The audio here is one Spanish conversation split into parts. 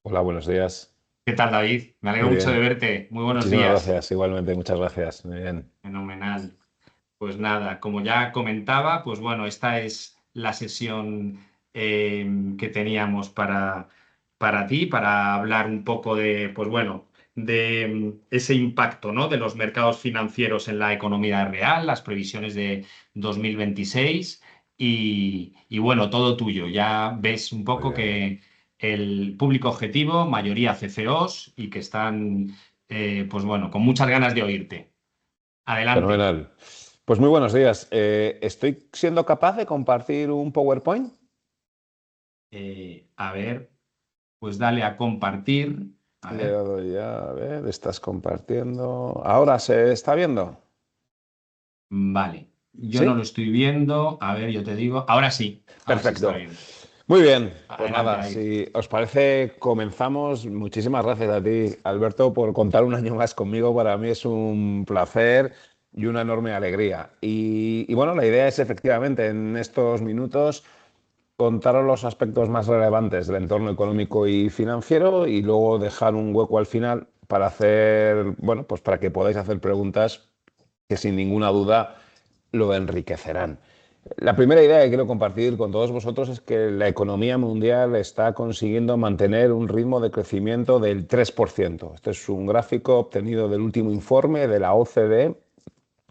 Hola, buenos días. ¿Qué tal, David? Me alegro Muy mucho de bien. verte. Muy buenos Muchísimas días. gracias. Igualmente, muchas gracias. Muy bien. Fenomenal. Pues nada, como ya comentaba, pues bueno, esta es la sesión que teníamos para ti, para hablar un poco de, pues bueno, de ese impacto, ¿no? De los mercados financieros en la economía real, las previsiones de 2026 y bueno, todo tuyo. Ya ves un Muy poco bien. que el público objetivo, mayoría CFOs y que están, pues bueno, con muchas ganas de oírte. Adelante. Fenomenal. Pues muy buenos días. ¿Estoy siendo capaz de compartir un PowerPoint? A ver, pues dale a compartir. A Le he ver, dado ya, a ver, estás compartiendo. ¿Ahora se está viendo? vale. Yo no lo ¿Sí? estoy viendo. A ver, yo te digo. Ahora sí está Perfecto. bien. Muy bien, pues Adelante, nada, David. si os parece, comenzamos. Muchísimas gracias a ti, Alberto, por contar un año más conmigo. Para mí es un placer y una enorme alegría. Y bueno, la idea es efectivamente en estos minutos contaros los aspectos más relevantes del entorno económico y financiero y luego dejar un hueco al final para hacer, bueno, pues para que podáis hacer preguntas que sin ninguna duda lo enriquecerán. La primera idea que quiero compartir con todos vosotros es que la economía mundial está consiguiendo mantener un ritmo de crecimiento del 3%. Este es un gráfico obtenido del último informe de la OCDE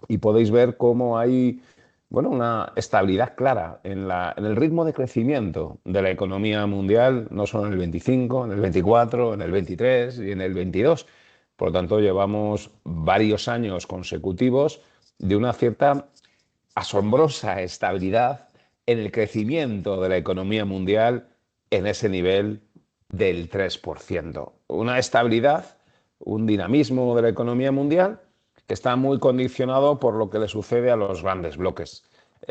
y podéis ver cómo hay, bueno, una estabilidad clara en el ritmo de crecimiento de la economía mundial, no solo en el 25, en el 24, en el 23 y en el 22. Por lo tanto, llevamos varios años consecutivos de una cierta asombrosa estabilidad en el crecimiento de la economía mundial en ese nivel del 3%. Una estabilidad, un dinamismo de la economía mundial que está muy condicionado por lo que le sucede a los grandes bloques.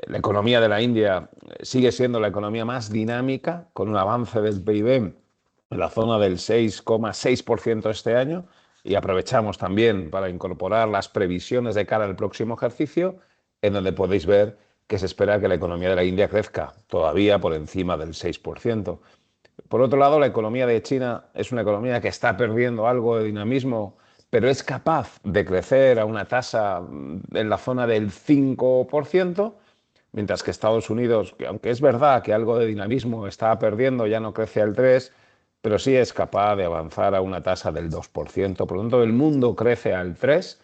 La economía de la India sigue siendo la economía más dinámica, con un avance del PIB en la zona del 6,6% este año, y aprovechamos también para incorporar las previsiones de cara al próximo ejercicio, en donde podéis ver que se espera que la economía de la India crezca todavía por encima del 6%. Por otro lado, la economía de China es una economía que está perdiendo algo de dinamismo, pero es capaz de crecer a una tasa en la zona del 5%, mientras que Estados Unidos, que aunque es verdad que algo de dinamismo está perdiendo, ya no crece al 3%, pero sí es capaz de avanzar a una tasa del 2%. Por lo tanto, el mundo crece al 3%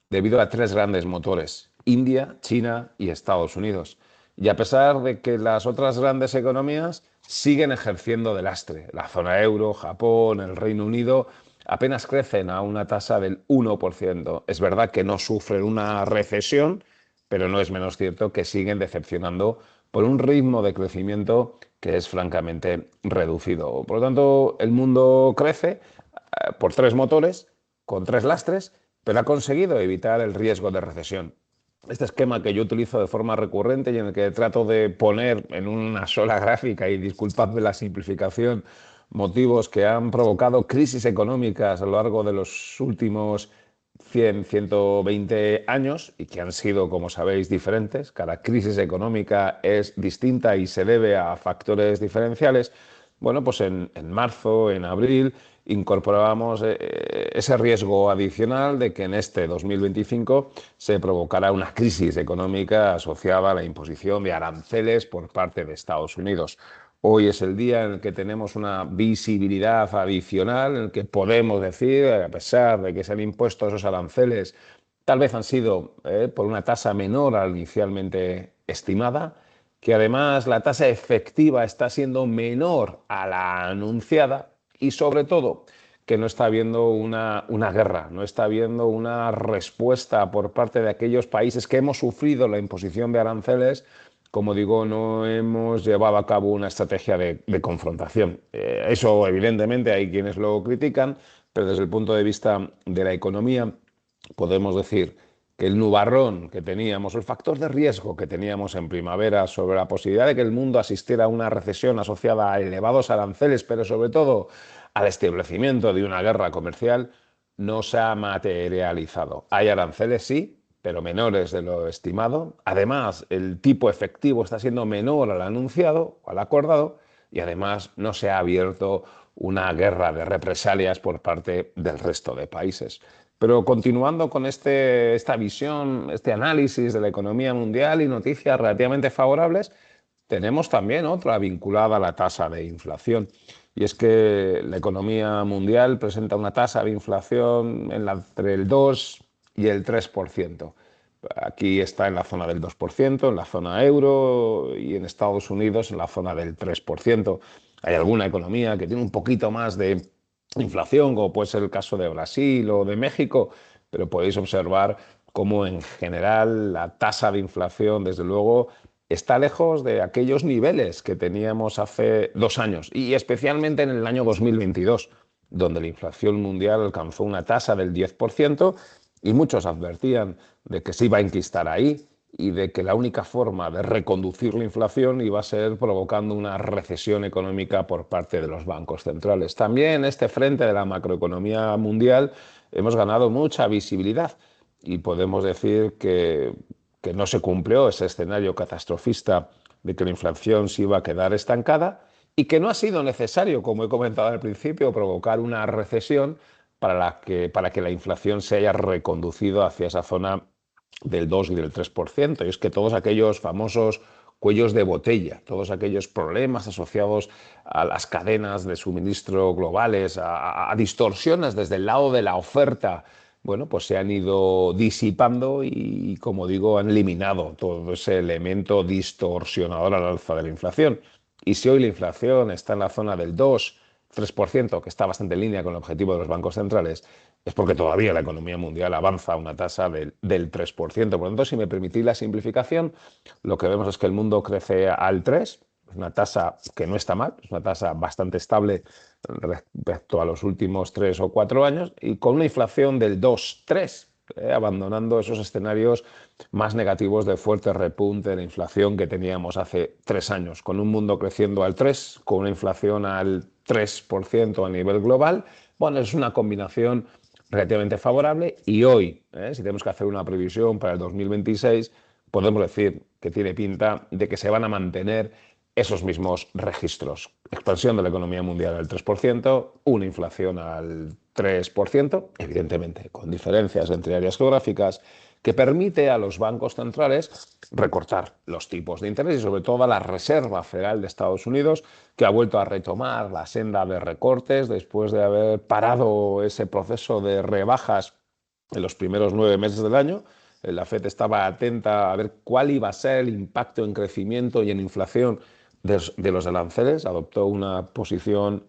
debido a tres grandes motores: India, China y Estados Unidos. Y a pesar de que las otras grandes economías siguen ejerciendo de lastre, la zona euro, Japón, el Reino Unido, apenas crecen a una tasa del 1%. Es verdad que no sufren una recesión, pero no es menos cierto que siguen decepcionando por un ritmo de crecimiento que es francamente reducido. Por lo tanto, el mundo crece por tres motores, con tres lastres, pero ha conseguido evitar el riesgo de recesión. Este esquema que yo utilizo de forma recurrente y en el que trato de poner en una sola gráfica, y disculpadme la simplificación, motivos que han provocado crisis económicas a lo largo de los últimos 100, 120 años y que han sido, como sabéis, diferentes. Cada crisis económica es distinta y se debe a factores diferenciales. Bueno, pues en marzo, en abril, incorporábamos ese riesgo adicional de que en este 2025 se provocará una crisis económica asociada a la imposición de aranceles por parte de Estados Unidos. Hoy es el día en el que tenemos una visibilidad adicional, en el que podemos decir, a pesar de que se han impuesto esos aranceles, tal vez han sido por una tasa menor a la inicialmente estimada, que además la tasa efectiva está siendo menor a la anunciada y sobre todo que no está habiendo una guerra, no está habiendo una respuesta por parte de aquellos países que hemos sufrido la imposición de aranceles. Como digo, no hemos llevado a cabo una estrategia de confrontación. Eso evidentemente hay quienes lo critican, pero desde el punto de vista de la economía podemos decir que el nubarrón que teníamos, el factor de riesgo que teníamos en primavera sobre la posibilidad de que el mundo asistiera a una recesión asociada a elevados aranceles, pero sobre todo al establecimiento de una guerra comercial, no se ha materializado. Hay aranceles, sí, pero menores de lo estimado. Además, el tipo efectivo está siendo menor al anunciado, al acordado, y además no se ha abierto una guerra de represalias por parte del resto de países. Pero continuando con esta visión, este análisis de la economía mundial y noticias relativamente favorables, tenemos también otra vinculada a la tasa de inflación. Y es que la economía mundial presenta una tasa de inflación entre el 2 y el 3%. Aquí está en la zona del 2%, en la zona euro, y en Estados Unidos en la zona del 3%. Hay alguna economía que tiene un poquito más de inflación, como puede ser el caso de Brasil o de México, pero podéis observar cómo en general la tasa de inflación, desde luego, está lejos de aquellos niveles que teníamos hace 2 años, y especialmente en el año 2022, donde la inflación mundial alcanzó una tasa del 10%, y muchos advertían de que se iba a enquistar ahí y de que la única forma de reconducir la inflación iba a ser provocando una recesión económica por parte de los bancos centrales. También en este frente de la macroeconomía mundial hemos ganado mucha visibilidad y podemos decir que no se cumplió ese escenario catastrofista de que la inflación se iba a quedar estancada y que no ha sido necesario, como he comentado al principio, provocar una recesión para que la inflación se haya reconducido hacia esa zona del 2 y del 3%. Y es que todos aquellos famosos cuellos de botella, todos aquellos problemas asociados a las cadenas de suministro globales, a distorsiones desde el lado de la oferta, bueno, pues se han ido disipando y, como digo, han eliminado todo ese elemento distorsionador al alza de la inflación. Y si hoy la inflación está en la zona del 2-3%, que está bastante en línea con el objetivo de los bancos centrales, es porque todavía la economía mundial avanza a una tasa del 3%. Por lo tanto, si me permitís la simplificación, lo que vemos es que el mundo crece al 3%, es una tasa que no está mal, es una tasa bastante estable respecto a los últimos 3 o 4 años, y con una inflación del 2-3%. Abandonando esos escenarios más negativos de fuerte repunte de la inflación que teníamos hace 3 años, con un mundo creciendo al 3%, con una inflación al 3% a nivel global. Bueno, es una combinación relativamente favorable, y hoy, si tenemos que hacer una previsión para el 2026, podemos decir que tiene pinta de que se van a mantener esos mismos registros. Expansión de la economía mundial al 3%, una inflación al 3%, evidentemente con diferencias entre áreas geográficas, que permite a los bancos centrales recortar los tipos de interés, y sobre todo a la Reserva Federal de Estados Unidos, que ha vuelto a retomar la senda de recortes después de haber parado ese proceso de rebajas en los primeros 9 meses del año. La FED estaba atenta a ver cuál iba a ser el impacto en crecimiento y en inflación de los aranceles. Adoptó una posición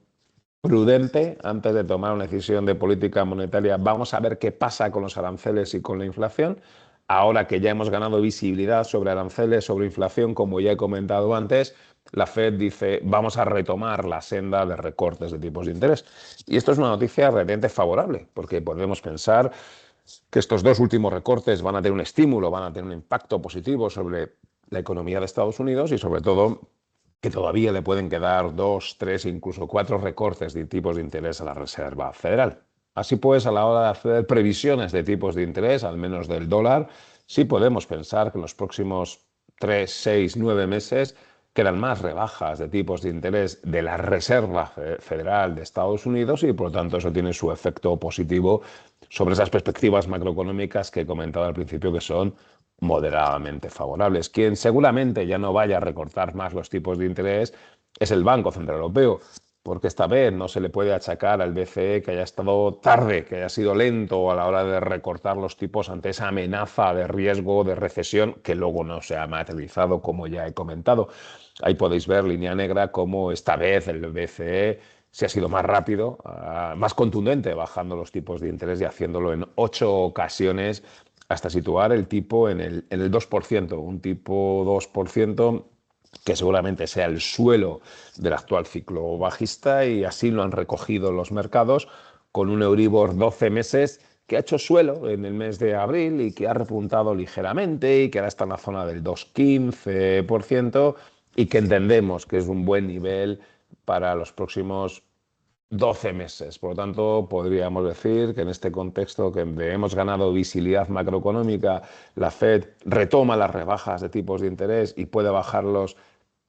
prudente antes de tomar una decisión de política monetaria. Vamos a ver qué pasa con los aranceles y con la inflación. Ahora que ya hemos ganado visibilidad sobre aranceles, sobre inflación, como ya he comentado antes, la Fed dice vamos a retomar la senda de recortes de tipos de interés. Y esto es una noticia realmente favorable, porque podemos pensar que estos dos últimos recortes van a tener un estímulo, van a tener un impacto positivo sobre la economía de Estados Unidos, y sobre todo que todavía le pueden quedar 2, 3, incluso 4 recortes de tipos de interés a la Reserva Federal. Así pues, a la hora de hacer previsiones de tipos de interés, al menos del dólar, sí podemos pensar que en los próximos 3, 6, 9 meses quedan más rebajas de tipos de interés de la Reserva Federal de Estados Unidos, y por lo tanto eso tiene su efecto positivo sobre esas perspectivas macroeconómicas que he comentado al principio, que son moderadamente favorables. Quien seguramente ya no vaya a recortar más los tipos de interés es el Banco Central Europeo, porque esta vez no se le puede achacar al BCE que haya estado tarde, que haya sido lento a la hora de recortar los tipos ante esa amenaza de riesgo de recesión que luego no se ha materializado, como ya he comentado. Ahí podéis ver, línea negra, cómo esta vez el BCE se ha sido más rápido, más contundente, bajando los tipos de interés y haciéndolo en 8 ocasiones hasta situar el tipo en el 2%, un tipo 2% que seguramente sea el suelo del actual ciclo bajista, y así lo han recogido los mercados con un Euribor 12 meses que ha hecho suelo en el mes de abril y que ha repuntado ligeramente y que ahora está en la zona del 2,15%, y que entendemos que es un buen nivel para los próximos 12 meses. Por lo tanto, podríamos decir que en este contexto que hemos ganado visibilidad macroeconómica, la Fed retoma las rebajas de tipos de interés y puede bajarlos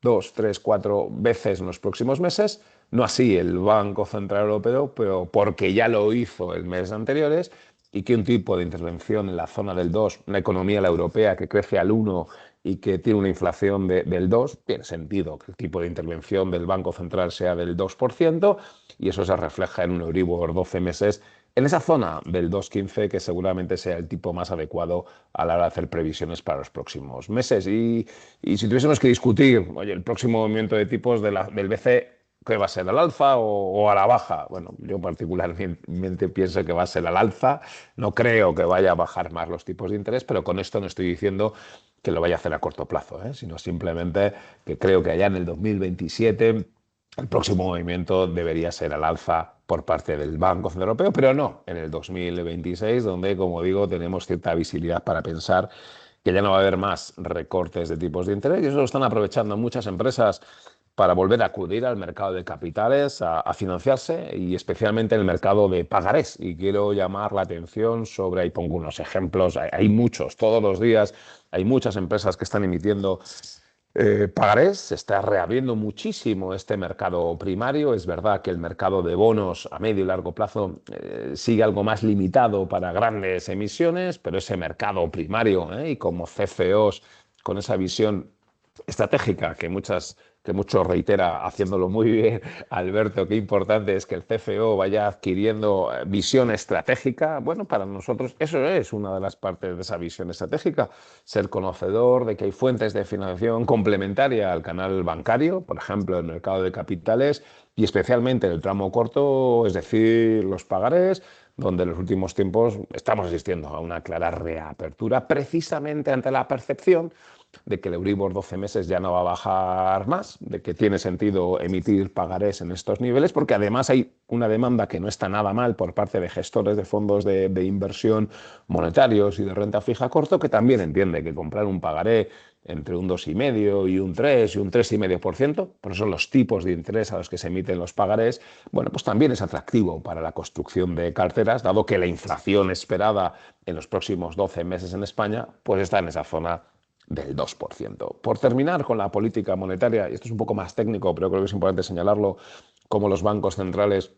2, 3, 4 veces en los próximos meses. No así el Banco Central Europeo, pero porque ya lo hizo el mes anteriores y que un tipo de intervención en la zona del 2, una economía la europea que crece al 1 y que tiene una inflación del 2, tiene sentido que el tipo de intervención del Banco Central sea del 2% y eso se refleja en un Euribor 12 meses en esa zona del 2,15 que seguramente sea el tipo más adecuado a la hora de hacer previsiones para los próximos meses. Y si tuviésemos que discutir, oye, el próximo movimiento de tipos del BCE, ¿qué va a ser, al alza o a la baja? Bueno, yo particularmente pienso que va a ser al alza. No creo que vaya a bajar más los tipos de interés, pero con esto no estoy diciendo que lo vaya a hacer a corto plazo, sino simplemente que creo que allá en el 2027 el próximo movimiento debería ser al alza por parte del Banco Central Europeo, pero no en el 2026, donde, como digo, tenemos cierta visibilidad para pensar que ya no va a haber más recortes de tipos de interés y eso lo están aprovechando muchas empresas para volver a acudir al mercado de capitales, a financiarse y especialmente en el mercado de pagarés. Y quiero llamar la atención sobre, ahí pongo unos ejemplos, hay muchos, todos los días hay muchas empresas que están emitiendo pagarés. Se está reabriendo muchísimo este mercado primario. Es verdad que el mercado de bonos a medio y largo plazo sigue algo más limitado para grandes emisiones, pero ese mercado primario y como CFOs con esa visión estratégica que mucho reitera haciéndolo muy bien Alberto, qué importante es que el CFO vaya adquiriendo visión estratégica. Bueno, para nosotros eso es una de las partes de esa visión estratégica, ser conocedor de que hay fuentes de financiación complementaria al canal bancario, por ejemplo, el mercado de capitales y especialmente en el tramo corto, es decir, los pagarés, donde en los últimos tiempos estamos asistiendo a una clara reapertura precisamente ante la percepción de que el Euribor 12 meses ya no va a bajar más, de que tiene sentido emitir pagarés en estos niveles, porque además hay una demanda que no está nada mal por parte de gestores de fondos de inversión monetarios y de renta fija corto, que también entiende que comprar un pagaré entre un 2,5 y un 3 y un 3,5%, por eso los tipos de interés a los que se emiten los pagarés, bueno, pues también es atractivo para la construcción de carteras, dado que la inflación esperada en los próximos 12 meses en España, pues está en esa zona del 2%. Por terminar con la política monetaria, y esto es un poco más técnico, pero creo que es importante señalarlo, cómo los bancos centrales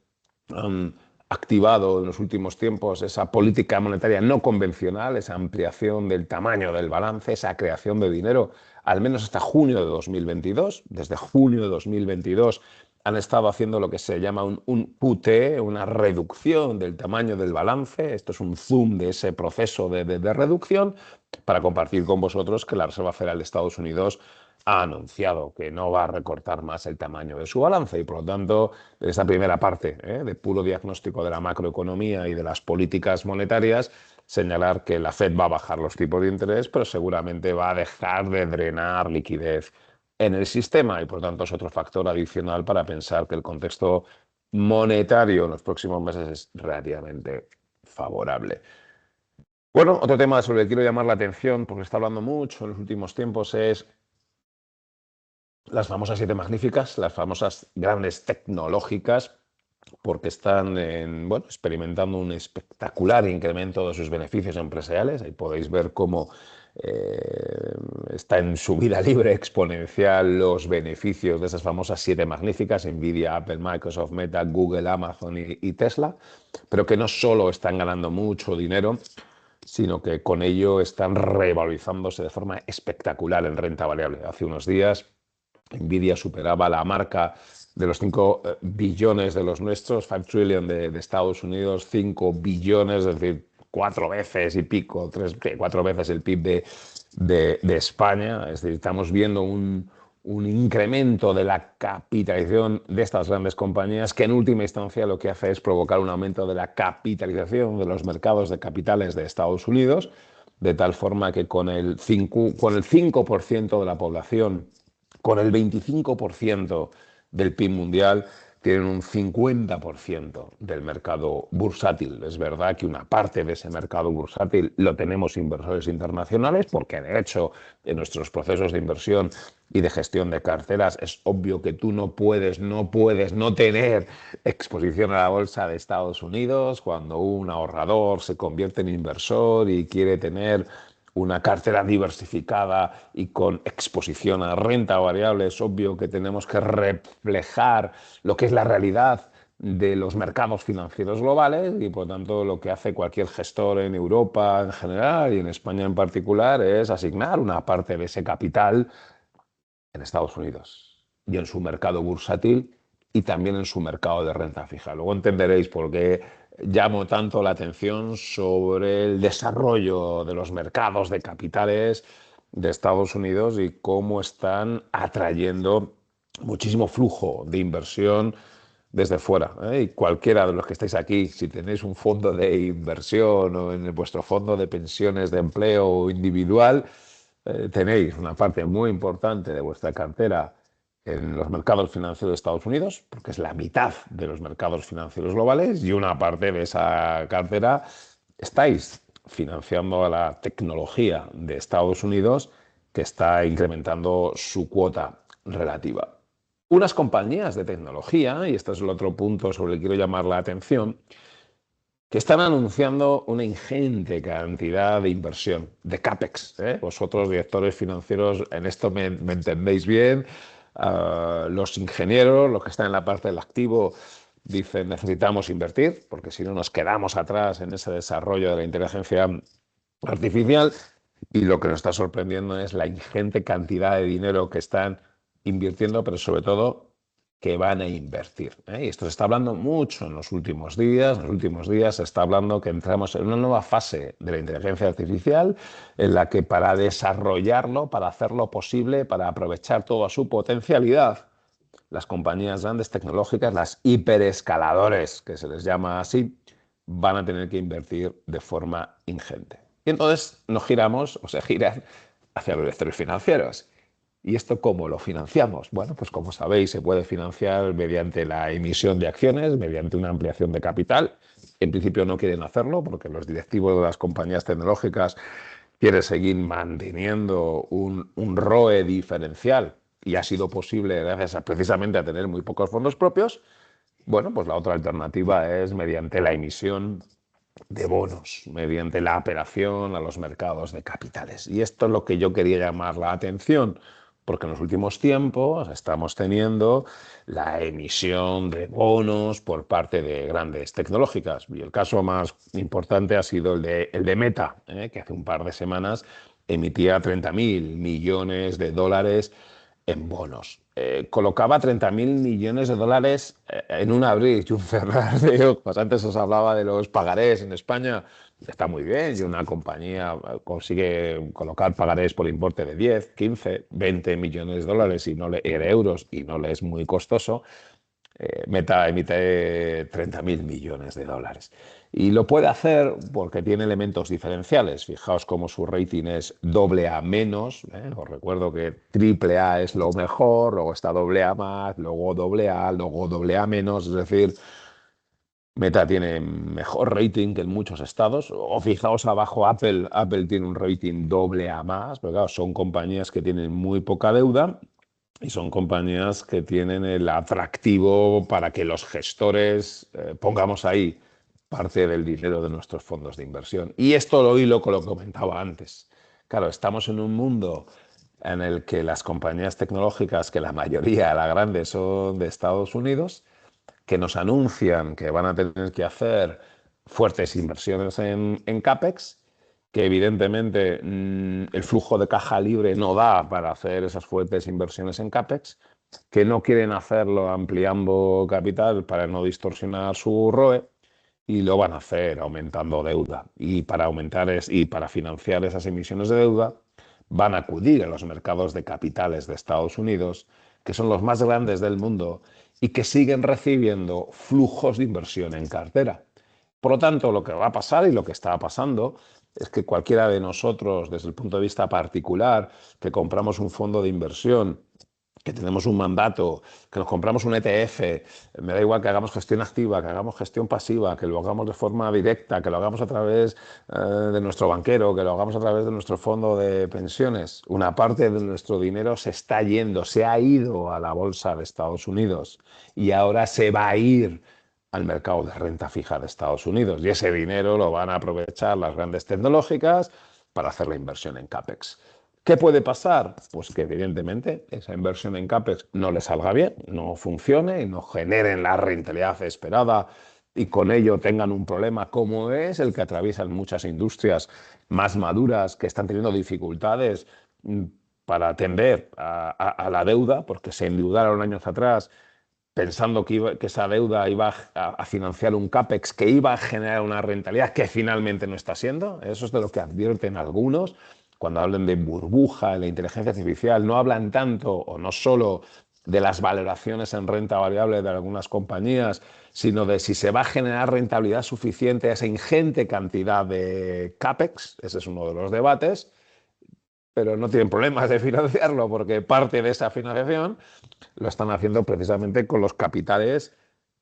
han activado en los últimos tiempos esa política monetaria no convencional, esa ampliación del tamaño del balance, esa creación de dinero, al menos hasta junio de 2022. Desde junio de 2022 han estado haciendo lo que se llama un QT, una reducción del tamaño del balance. Esto es un zoom de ese proceso de reducción para compartir con vosotros que la Reserva Federal de Estados Unidos ha anunciado que no va a recortar más el tamaño de su balance y, por lo tanto, de esta primera parte de puro diagnóstico de la macroeconomía y de las políticas monetarias, señalar que la Fed va a bajar los tipos de interés, pero seguramente va a dejar de drenar liquidez en el sistema y, por tanto, es otro factor adicional para pensar que el contexto monetario en los próximos meses es relativamente favorable. Bueno, otro tema sobre el que quiero llamar la atención, porque se está hablando mucho en los últimos tiempos, es las famosas siete magníficas, las famosas grandes tecnológicas, porque están bueno, experimentando un espectacular incremento de sus beneficios empresariales. Ahí podéis ver cómo está en subida libre exponencial los beneficios de esas famosas siete magníficas, Nvidia, Apple, Microsoft, Meta, Google, Amazon y Tesla, pero que no solo están ganando mucho dinero, sino que con ello están revalorizándose de forma espectacular en renta variable. Hace unos días Nvidia superaba la marca de los 5 billones de los nuestros, 5 trillion de Estados Unidos, 5 billones, es decir, 4 veces y pico, 4 veces el PIB de España. Es decir, estamos viendo un incremento de la capitalización de estas grandes compañías que en última instancia lo que hace es provocar un aumento de la capitalización de los mercados de capitales de Estados Unidos, de tal forma que con el 5% de la población, con el 25% del PIB mundial, tienen un 50% del mercado bursátil. Es verdad que una parte de ese mercado bursátil lo tenemos inversores internacionales, porque de hecho en nuestros procesos de inversión y de gestión de carteras es obvio que tú no puedes no tener exposición a la bolsa de Estados Unidos cuando un ahorrador se convierte en inversor y quiere tener una cartera diversificada y con exposición a renta variable, es obvio que tenemos que reflejar lo que es la realidad de los mercados financieros globales y, por tanto, lo que hace cualquier gestor en Europa en general y en España en particular es asignar una parte de ese capital en Estados Unidos y en su mercado bursátil y también en su mercado de renta fija. Luego entenderéis por qué llamo tanto la atención sobre el desarrollo de los mercados de capitales de Estados Unidos y cómo están atrayendo muchísimo flujo de inversión desde fuera, ¿eh? Y cualquiera de los que estáis aquí, si tenéis un fondo de inversión o en vuestro fondo de pensiones de empleo individual, tenéis una parte muy importante de vuestra cartera en los mercados financieros de Estados Unidos, porque es la mitad de los mercados financieros globales, y una parte de esa cartera estáis financiando a la tecnología de Estados Unidos, que está incrementando su cuota relativa. Unas compañías de tecnología, y este es el otro punto sobre el que quiero llamar la atención, que están anunciando una ingente cantidad de inversión, de CAPEX, ¿eh? Vosotros, directores financieros, en esto me entendéis bien. Los ingenieros, los que están en la parte del activo, dicen necesitamos invertir, porque si no nos quedamos atrás en ese desarrollo de la inteligencia artificial. Y lo que nos está sorprendiendo es la ingente cantidad de dinero que están invirtiendo, pero sobre todo que van a invertir, ¿eh? Y esto se está hablando mucho en los últimos días. En los últimos días se está hablando que entramos en una nueva fase de la inteligencia artificial en la que, para desarrollarlo, para hacerlo posible, para aprovechar toda su potencialidad, las compañías grandes tecnológicas, las hiperescaladores, que se les llama así, van a tener que invertir de forma ingente. Y entonces nos giramos, o se giran, hacia los sectores financieros. ¿Y esto cómo lo financiamos? Bueno, pues como sabéis, se puede financiar mediante la emisión de acciones, mediante una ampliación de capital. En principio no quieren hacerlo porque los directivos de las compañías tecnológicas quieren seguir manteniendo un ROE diferencial, y ha sido posible gracias precisamente a tener muy pocos fondos propios. Bueno, pues la otra alternativa es mediante la emisión de bonos, mediante la apelación a los mercados de capitales. Y esto es lo que yo quería llamar la atención, porque en los últimos tiempos estamos teniendo la emisión de bonos por parte de grandes tecnológicas. Y el caso más importante ha sido el de Meta, que hace un par de semanas emitía 30.000 millones de dólares en bonos. Colocaba 30.000 millones de dólares en un abrir y un cerrar de ojos. Antes os hablaba de los pagarés en España. Está muy bien, y una compañía consigue colocar pagarés por importe de 10, 15, 20 millones de dólares y no le, de euros, y no le es muy costoso. Meta emite 30.000 millones de dólares. Y lo puede hacer porque tiene elementos diferenciales. Fijaos cómo su rating es AA menos. Os recuerdo que AAA es lo mejor, luego está AA más, luego AA, luego AA menos. Es decir, Meta tiene mejor rating que en muchos estados. O fijaos abajo, Apple tiene un rating AA más, pero claro, son compañías que tienen muy poca deuda y son compañías que tienen el atractivo para que los gestores pongamos ahí parte del dinero de nuestros fondos de inversión. Y esto lo hilo con lo que comentaba antes. Claro, estamos en un mundo en el que las compañías tecnológicas, que la mayoría, la grande, son de Estados Unidos, que nos anuncian que van a tener que hacer fuertes inversiones en CAPEX, que evidentemente el flujo de caja libre no da para hacer esas fuertes inversiones en CAPEX, que no quieren hacerlo ampliando capital para no distorsionar su ROE, y lo van a hacer aumentando deuda. Y para financiar esas emisiones de deuda van a acudir a los mercados de capitales de Estados Unidos, que son los más grandes del mundo y que siguen recibiendo flujos de inversión en cartera. Por lo tanto, lo que va a pasar y lo que está pasando es que cualquiera de nosotros, desde el punto de vista particular, que compramos un fondo de inversión, que tenemos un mandato, que nos compramos un ETF, me da igual que hagamos gestión activa, que hagamos gestión pasiva, que lo hagamos de forma directa, que lo hagamos a través de nuestro banquero, que lo hagamos a través de nuestro fondo de pensiones. Una parte de nuestro dinero se está yendo, se ha ido a la bolsa de Estados Unidos y ahora se va a ir al mercado de renta fija de Estados Unidos. Y ese dinero lo van a aprovechar las grandes tecnológicas para hacer la inversión en CAPEX. ¿Qué puede pasar? Pues que evidentemente esa inversión en CAPEX no le salga bien, no funcione y no generen la rentabilidad esperada y con ello tengan un problema como es el que atraviesan muchas industrias más maduras que están teniendo dificultades para atender a la deuda, porque se endeudaron años atrás pensando que esa deuda iba a financiar un CAPEX que iba a generar una rentabilidad que finalmente no está siendo. Eso es de lo que advierten algunos. Cuando hablan de burbuja en la inteligencia artificial, no hablan tanto o no solo de las valoraciones en renta variable de algunas compañías, sino de si se va a generar rentabilidad suficiente a esa ingente cantidad de CAPEX. Ese es uno de los debates, pero no tienen problemas de financiarlo porque parte de esa financiación lo están haciendo precisamente con los capitales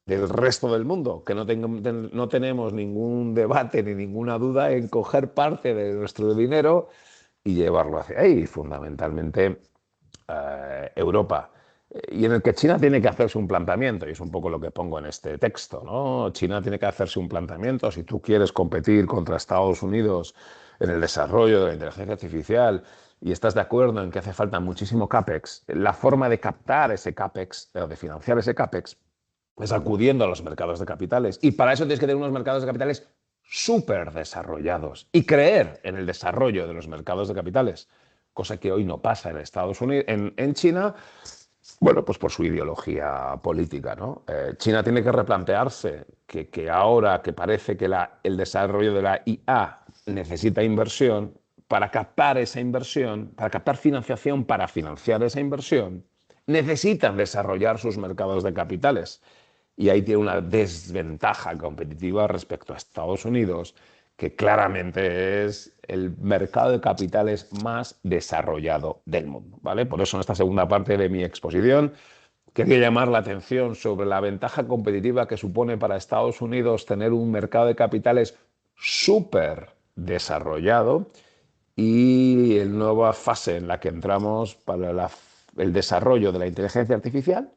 del resto del mundo, que no tenemos ningún debate ni ninguna duda en coger parte de nuestro dinero y llevarlo hacia ahí, fundamentalmente Europa. Y en el que China tiene que hacerse un planteamiento, y es un poco lo que pongo en este texto, ¿no? China tiene que hacerse un planteamiento. Si tú quieres competir contra Estados Unidos en el desarrollo de la inteligencia artificial y estás de acuerdo en que hace falta muchísimo CAPEX, la forma de captar ese CAPEX, o de financiar ese CAPEX, es acudiendo a los mercados de capitales. Y para eso tienes que tener unos mercados de capitales súper desarrollados y creer en el desarrollo de los mercados de capitales, cosa que hoy no pasa en Estados Unidos, en China. Bueno, pues por su ideología política, ¿no? China tiene que replantearse que ahora que parece que el desarrollo de la IA necesita inversión, para captar esa inversión, para captar financiación para financiar esa inversión, necesitan desarrollar sus mercados de capitales. Y ahí tiene una desventaja competitiva respecto a Estados Unidos, que claramente es el mercado de capitales más desarrollado del mundo, ¿vale? Por eso en esta segunda parte de mi exposición quería llamar la atención sobre la ventaja competitiva que supone para Estados Unidos tener un mercado de capitales súper desarrollado y la nueva fase en la que entramos para el desarrollo de la inteligencia artificial,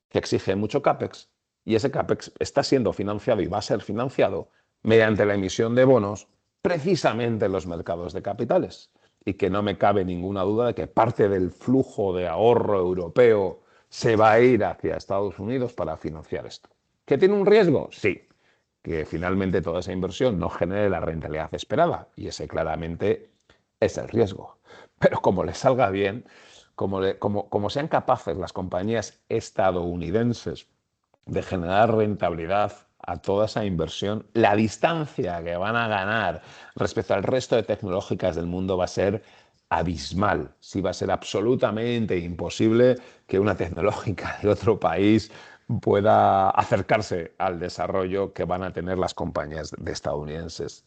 que exige mucho CAPEX, y ese CAPEX está siendo financiado y va a ser financiado mediante la emisión de bonos precisamente en los mercados de capitales. Y que no me cabe ninguna duda de que parte del flujo de ahorro europeo se va a ir hacia Estados Unidos para financiar esto. ¿Que tiene un riesgo? Sí. Que finalmente toda esa inversión no genere la rentabilidad esperada. Y ese claramente es el riesgo. Pero como les salga bien, como sean capaces las compañías estadounidenses de generar rentabilidad a toda esa inversión, la distancia que van a ganar respecto al resto de tecnológicas del mundo va a ser abismal. Sí, va a ser absolutamente imposible que una tecnológica de otro país pueda acercarse al desarrollo que van a tener las compañías de estadounidenses.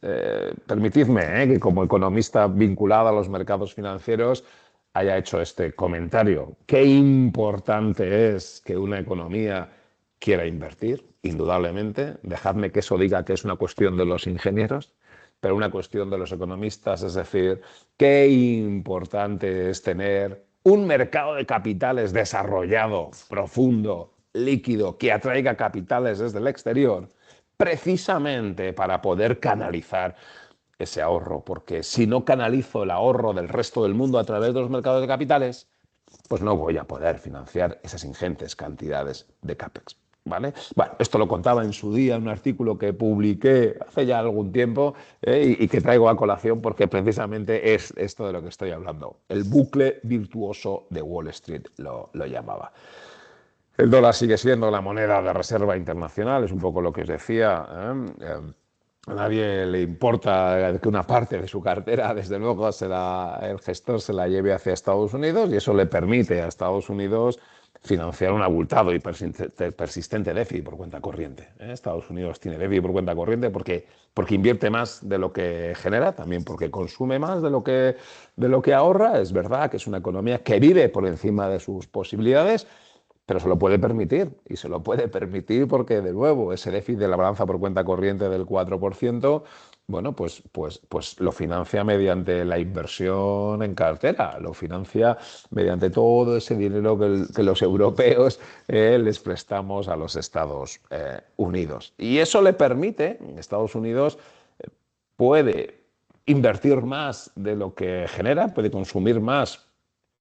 Permitidme que como economista vinculado a los mercados financieros haya hecho este comentario. Qué importante es que una economía quiera invertir, indudablemente. Dejadme que eso diga que es una cuestión de los ingenieros, pero una cuestión de los economistas, es decir, qué importante es tener un mercado de capitales desarrollado, profundo, líquido, que atraiga capitales desde el exterior, precisamente para poder canalizar ese ahorro, porque si no canalizo el ahorro del resto del mundo a través de los mercados de capitales, pues no voy a poder financiar esas ingentes cantidades de CAPEX. ¿Vale? Bueno, esto lo contaba en su día en un artículo que publiqué hace ya algún tiempo y que traigo a colación porque precisamente es esto de lo que estoy hablando. El bucle virtuoso de Wall Street lo llamaba. El dólar sigue siendo la moneda de reserva internacional, es un poco lo que os decía. A nadie le importa que una parte de su cartera, desde luego, el gestor se la lleve hacia Estados Unidos y eso le permite a Estados Unidos financiar un abultado y persistente déficit por cuenta corriente. Estados Unidos tiene déficit por cuenta corriente porque invierte más de lo que genera, también porque consume más de lo que ahorra. Es verdad que es una economía que vive por encima de sus posibilidades, pero se lo puede permitir, y se lo puede permitir porque, de nuevo, ese déficit de la balanza por cuenta corriente del 4%, bueno, pues lo financia mediante la inversión en cartera, lo financia mediante todo ese dinero que los europeos les prestamos a los Estados Unidos. Y eso le permite, Estados Unidos puede invertir más de lo que genera, puede consumir más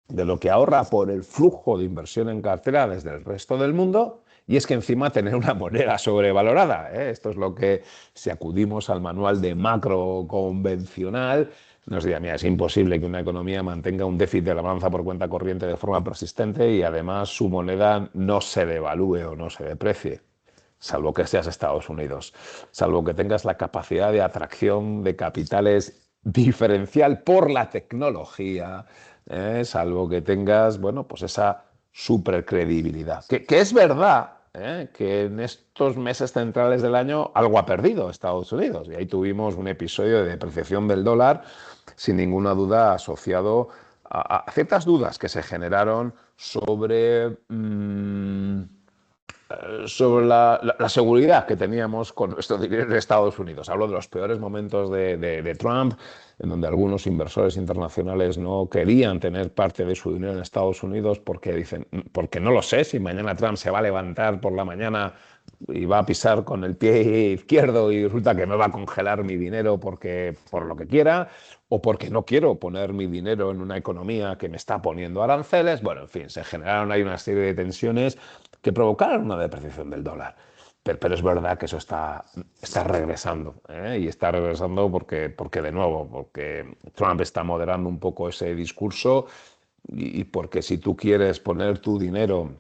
de lo que ahorra por el flujo de inversión en cartera desde el resto del mundo, y es que encima tener una moneda sobrevalorada, ¿eh? Esto es lo que, si acudimos al manual de macro convencional, nos diría, mira, es imposible que una economía mantenga un déficit de la balanza por cuenta corriente de forma persistente y además su moneda no se devalúe o no se deprecie, salvo que seas Estados Unidos, salvo que tengas la capacidad de atracción de capitales diferencial por la tecnología, salvo que tengas, bueno, pues esa supercredibilidad. Que es verdad, que en estos meses centrales del año algo ha perdido Estados Unidos, y ahí tuvimos un episodio de depreciación del dólar, sin ninguna duda asociado a ciertas dudas que se generaron sobre la seguridad que teníamos con nuestro dinero en Estados Unidos. Hablo de los peores momentos de Trump, en donde algunos inversores internacionales no querían tener parte de su dinero en Estados Unidos porque dicen, porque no lo sé, si mañana Trump se va a levantar por la mañana y va a pisar con el pie izquierdo y resulta que me va a congelar mi dinero porque, por lo que quiera, o porque no quiero poner mi dinero en una economía que me está poniendo aranceles. Bueno, en fin, se generaron ahí una serie de tensiones que provocaron una depreciación del dólar. Pero es verdad que eso está regresando, ¿eh? Y está regresando porque, de nuevo, porque Trump está moderando un poco ese discurso y porque si tú quieres poner tu dinero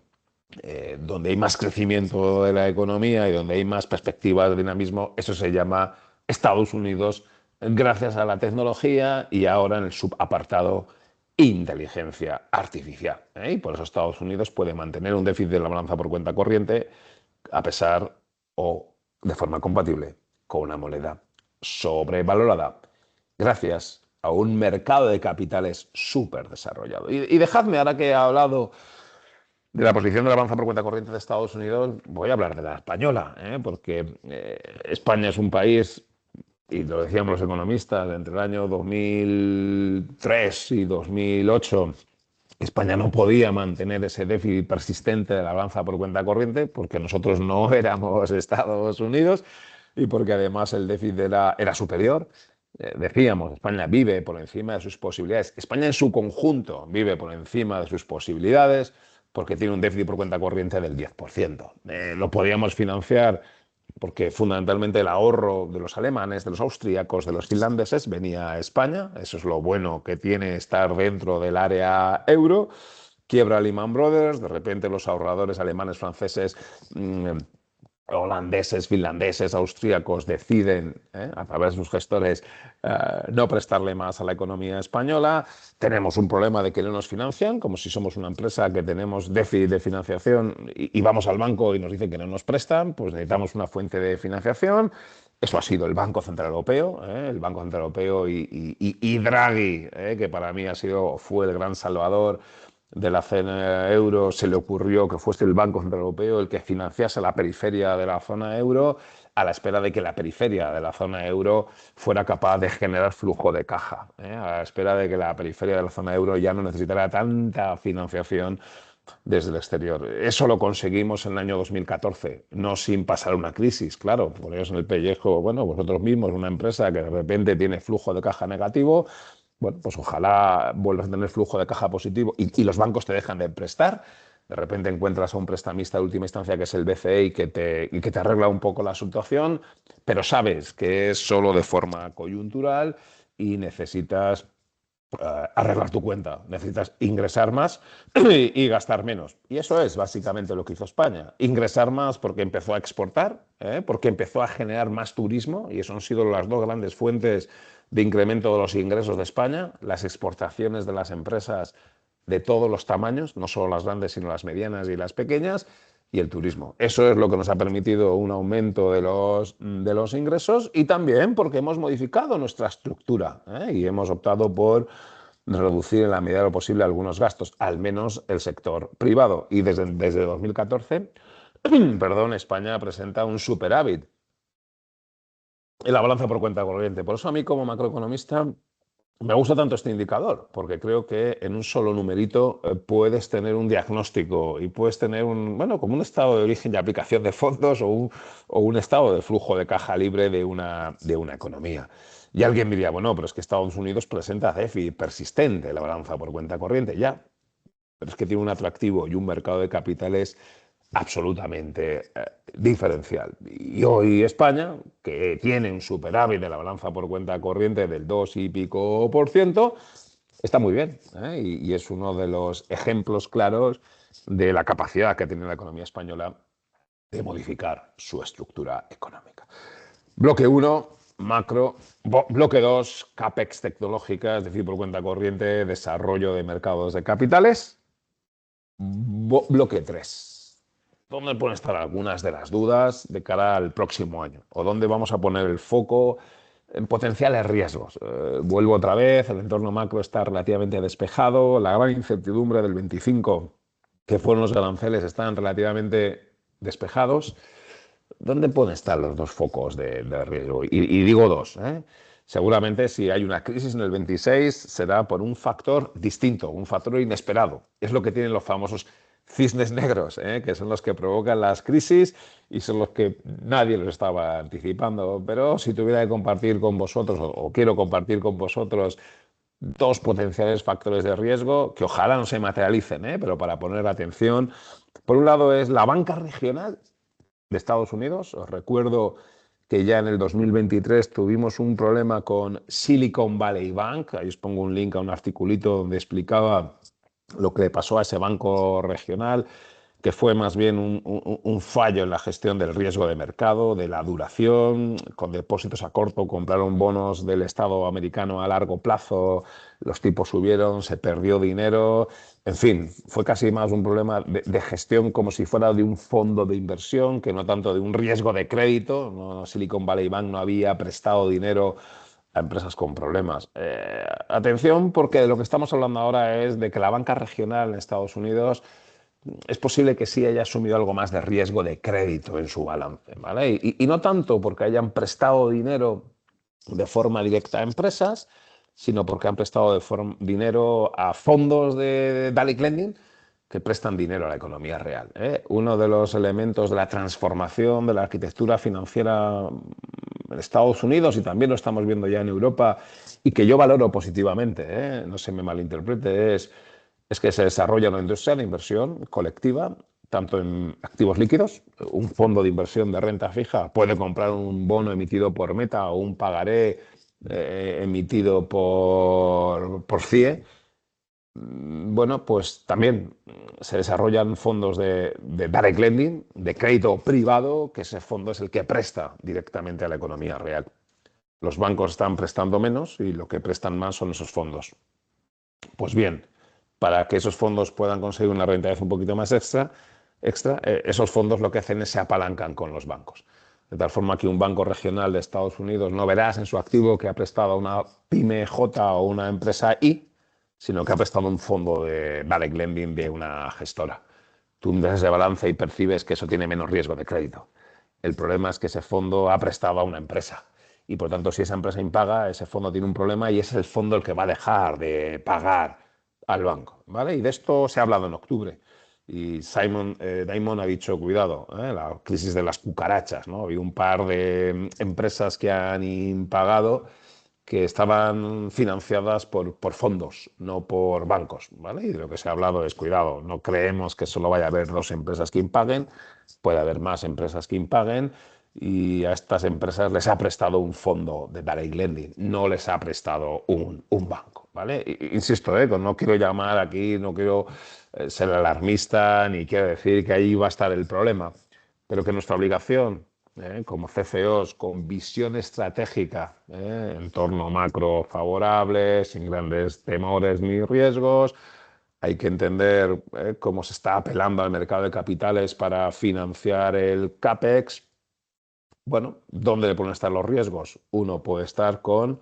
donde hay más crecimiento de la economía y donde hay más perspectivas de dinamismo, eso se llama Estados Unidos gracias a la tecnología y ahora en el subapartado inteligencia artificial, ¿eh? Y por eso Estados Unidos puede mantener un déficit de la balanza por cuenta corriente a pesar o de forma compatible con una moneda sobrevalorada, gracias a un mercado de capitales súper desarrollado. Y dejadme, ahora que he hablado de la posición de la balanza por cuenta corriente de Estados Unidos, voy a hablar de la española, porque España es un país, y lo decíamos los economistas, entre el año 2003 y 2008, España no podía mantener ese déficit persistente de la balanza por cuenta corriente porque nosotros no éramos Estados Unidos y porque además el déficit era superior. Decíamos, España vive por encima de sus posibilidades. España en su conjunto vive por encima de sus posibilidades porque tiene un déficit por cuenta corriente del 10%. Lo podíamos financiar porque fundamentalmente el ahorro de los alemanes, de los austríacos, de los finlandeses venía a España. Eso es lo bueno que tiene estar dentro del área euro. Quiebra Lehman Brothers, de repente los ahorradores alemanes, franceses, holandeses, finlandeses, austríacos deciden, a través de sus gestores, no prestarle más a la economía española. Tenemos un problema de que no nos financian, como si somos una empresa que tenemos déficit de financiación y vamos al banco y nos dicen que no nos prestan, pues necesitamos una fuente de financiación. Eso ha sido el Banco Central Europeo, el Banco Central Europeo y Draghi, que para mí fue el gran salvador de la zona euro. Se le ocurrió que fuese el Banco Central Europeo el que financiase la periferia de la zona euro, a la espera de que la periferia de la zona euro fuera capaz de generar flujo de caja, a la espera de que la periferia de la zona euro ya no necesitara tanta financiación desde el exterior. Eso lo conseguimos en el año 2014, no sin pasar una crisis, claro. Poneros en el pellejo, bueno, vosotros mismos, una empresa que de repente tiene flujo de caja negativo, bueno, pues ojalá vuelvas a tener flujo de caja positivo y los bancos te dejan de prestar. De repente encuentras a un prestamista de última instancia que es el BCE y que te arregla un poco la situación, pero sabes que es solo de forma coyuntural y necesitas arreglar tu cuenta, necesitas ingresar más y gastar menos. Y eso es básicamente lo que hizo España. Ingresar más porque empezó a exportar, porque empezó a generar más turismo, y eso han sido las dos grandes fuentes de incremento de los ingresos de España, las exportaciones de las empresas de todos los tamaños, no solo las grandes, sino las medianas y las pequeñas, y el turismo. Eso es lo que nos ha permitido un aumento de los ingresos, y también porque hemos modificado nuestra estructura, y hemos optado por reducir en la medida de lo posible algunos gastos, al menos el sector privado. Y desde 2014, perdón, España presenta un superávit en la balanza por cuenta corriente. Por eso a mí como macroeconomista Me gusta tanto este indicador porque creo que en un solo numerito puedes tener un diagnóstico y puedes tener bueno, como un estado de origen y aplicación de fondos o un estado de flujo de caja libre de una economía. Y alguien diría, bueno, pero es que Estados Unidos presenta déficit persistente en la balanza por cuenta corriente. Ya, pero es que tiene un atractivo y un mercado de capitales absolutamente diferencial. Y hoy España, que tiene un superávit de la balanza por cuenta corriente del 2 y pico por ciento, está muy bien, ¿eh? Y es uno de los ejemplos claros de la capacidad que tiene la economía española de modificar su estructura económica. Bloque uno, macro. Bloque 2, CAPEX tecnológica, es decir, por cuenta corriente, desarrollo de mercados de capitales. Bloque 3. ¿Dónde pueden estar algunas de las dudas de cara al próximo año? ¿O dónde vamos a poner el foco en potenciales riesgos? Vuelvo otra vez, el entorno macro está relativamente despejado, la gran incertidumbre del 25, que fueron los aranceles, están relativamente despejados. ¿Dónde pueden estar los dos focos de riesgo? Y digo dos, ¿eh? Seguramente si hay una crisis en el 26 será por un factor distinto, un factor inesperado. Es lo que tienen los famosos cisnes negros, ¿eh? Que son los que provocan las crisis y son los que nadie los estaba anticipando. Pero si tuviera que compartir con vosotros, o quiero compartir con vosotros, dos potenciales factores de riesgo que ojalá no se materialicen, ¿eh? Pero para poner atención, por un lado es la banca regional de Estados Unidos. Os recuerdo que ya en el 2023 tuvimos un problema con Silicon Valley Bank. Ahí os pongo un link a un articulito donde explicaba lo que le pasó a ese banco regional, que fue más bien un fallo en la gestión del riesgo de mercado, de la duración, con depósitos a corto, compraron bonos del Estado americano a largo plazo, los tipos subieron, se perdió dinero, en fin, fue casi más un problema de gestión como si fuera de un fondo de inversión, que no tanto de un riesgo de crédito. No, Silicon Valley Bank no había prestado dinero a empresas con problemas. Atención, porque de lo que estamos hablando ahora es de que la banca regional en Estados Unidos es posible que sí haya asumido algo más de riesgo de crédito en su balance, ¿vale? Y no tanto porque hayan prestado dinero de forma directa a empresas, sino porque han prestado dinero a fondos de direct lending que prestan dinero a la economía real, ¿eh? Uno de los elementos de la transformación de la arquitectura financiera en Estados Unidos, y también lo estamos viendo ya en Europa, y que yo valoro positivamente, ¿eh? No se me malinterprete, es que se desarrolla una industria de inversión colectiva, tanto en activos líquidos. Un fondo de inversión de renta fija puede comprar un bono emitido por Meta o un pagaré emitido por CIE. Bueno, pues también se desarrollan fondos de direct lending, de crédito privado, que ese fondo es el que presta directamente a la economía real. Los bancos están prestando menos y lo que prestan más son esos fondos. Pues bien, para que esos fondos puedan conseguir una rentabilidad un poquito más extra, esos fondos lo que hacen es se apalancan con los bancos. De tal forma que un banco regional de Estados Unidos no verás en su activo que ha prestado a una pyme J o una empresa I, sino que ha prestado un fondo de direct lending de una gestora. Tú miras ese balance y percibes que eso tiene menos riesgo de crédito. El problema es que ese fondo ha prestado a una empresa y por tanto si esa empresa impaga, ese fondo tiene un problema y es el fondo el que va a dejar de pagar al banco, ¿vale? Y de esto se ha hablado en octubre. Y Simon Dimon ha dicho, cuidado, la crisis de las cucarachas, ¿no? Había un par de empresas que han impagado que estaban financiadas por fondos, no por bancos, ¿vale? Y de lo que se ha hablado es, cuidado, no creemos que solo vaya a haber dos empresas que impaguen, puede haber más empresas que impaguen, y a estas empresas les ha prestado un fondo de direct lending, no les ha prestado un banco, ¿vale? Insisto, no quiero llamar aquí, no quiero ser alarmista, ni quiero decir que ahí va a estar el problema, pero que nuestra obligación como CFOs con visión estratégica, entorno macro favorable, sin grandes temores ni riesgos. Hay que entender cómo se está apelando al mercado de capitales para financiar el CAPEX. Bueno, ¿dónde le pueden estar los riesgos? Uno puede estar con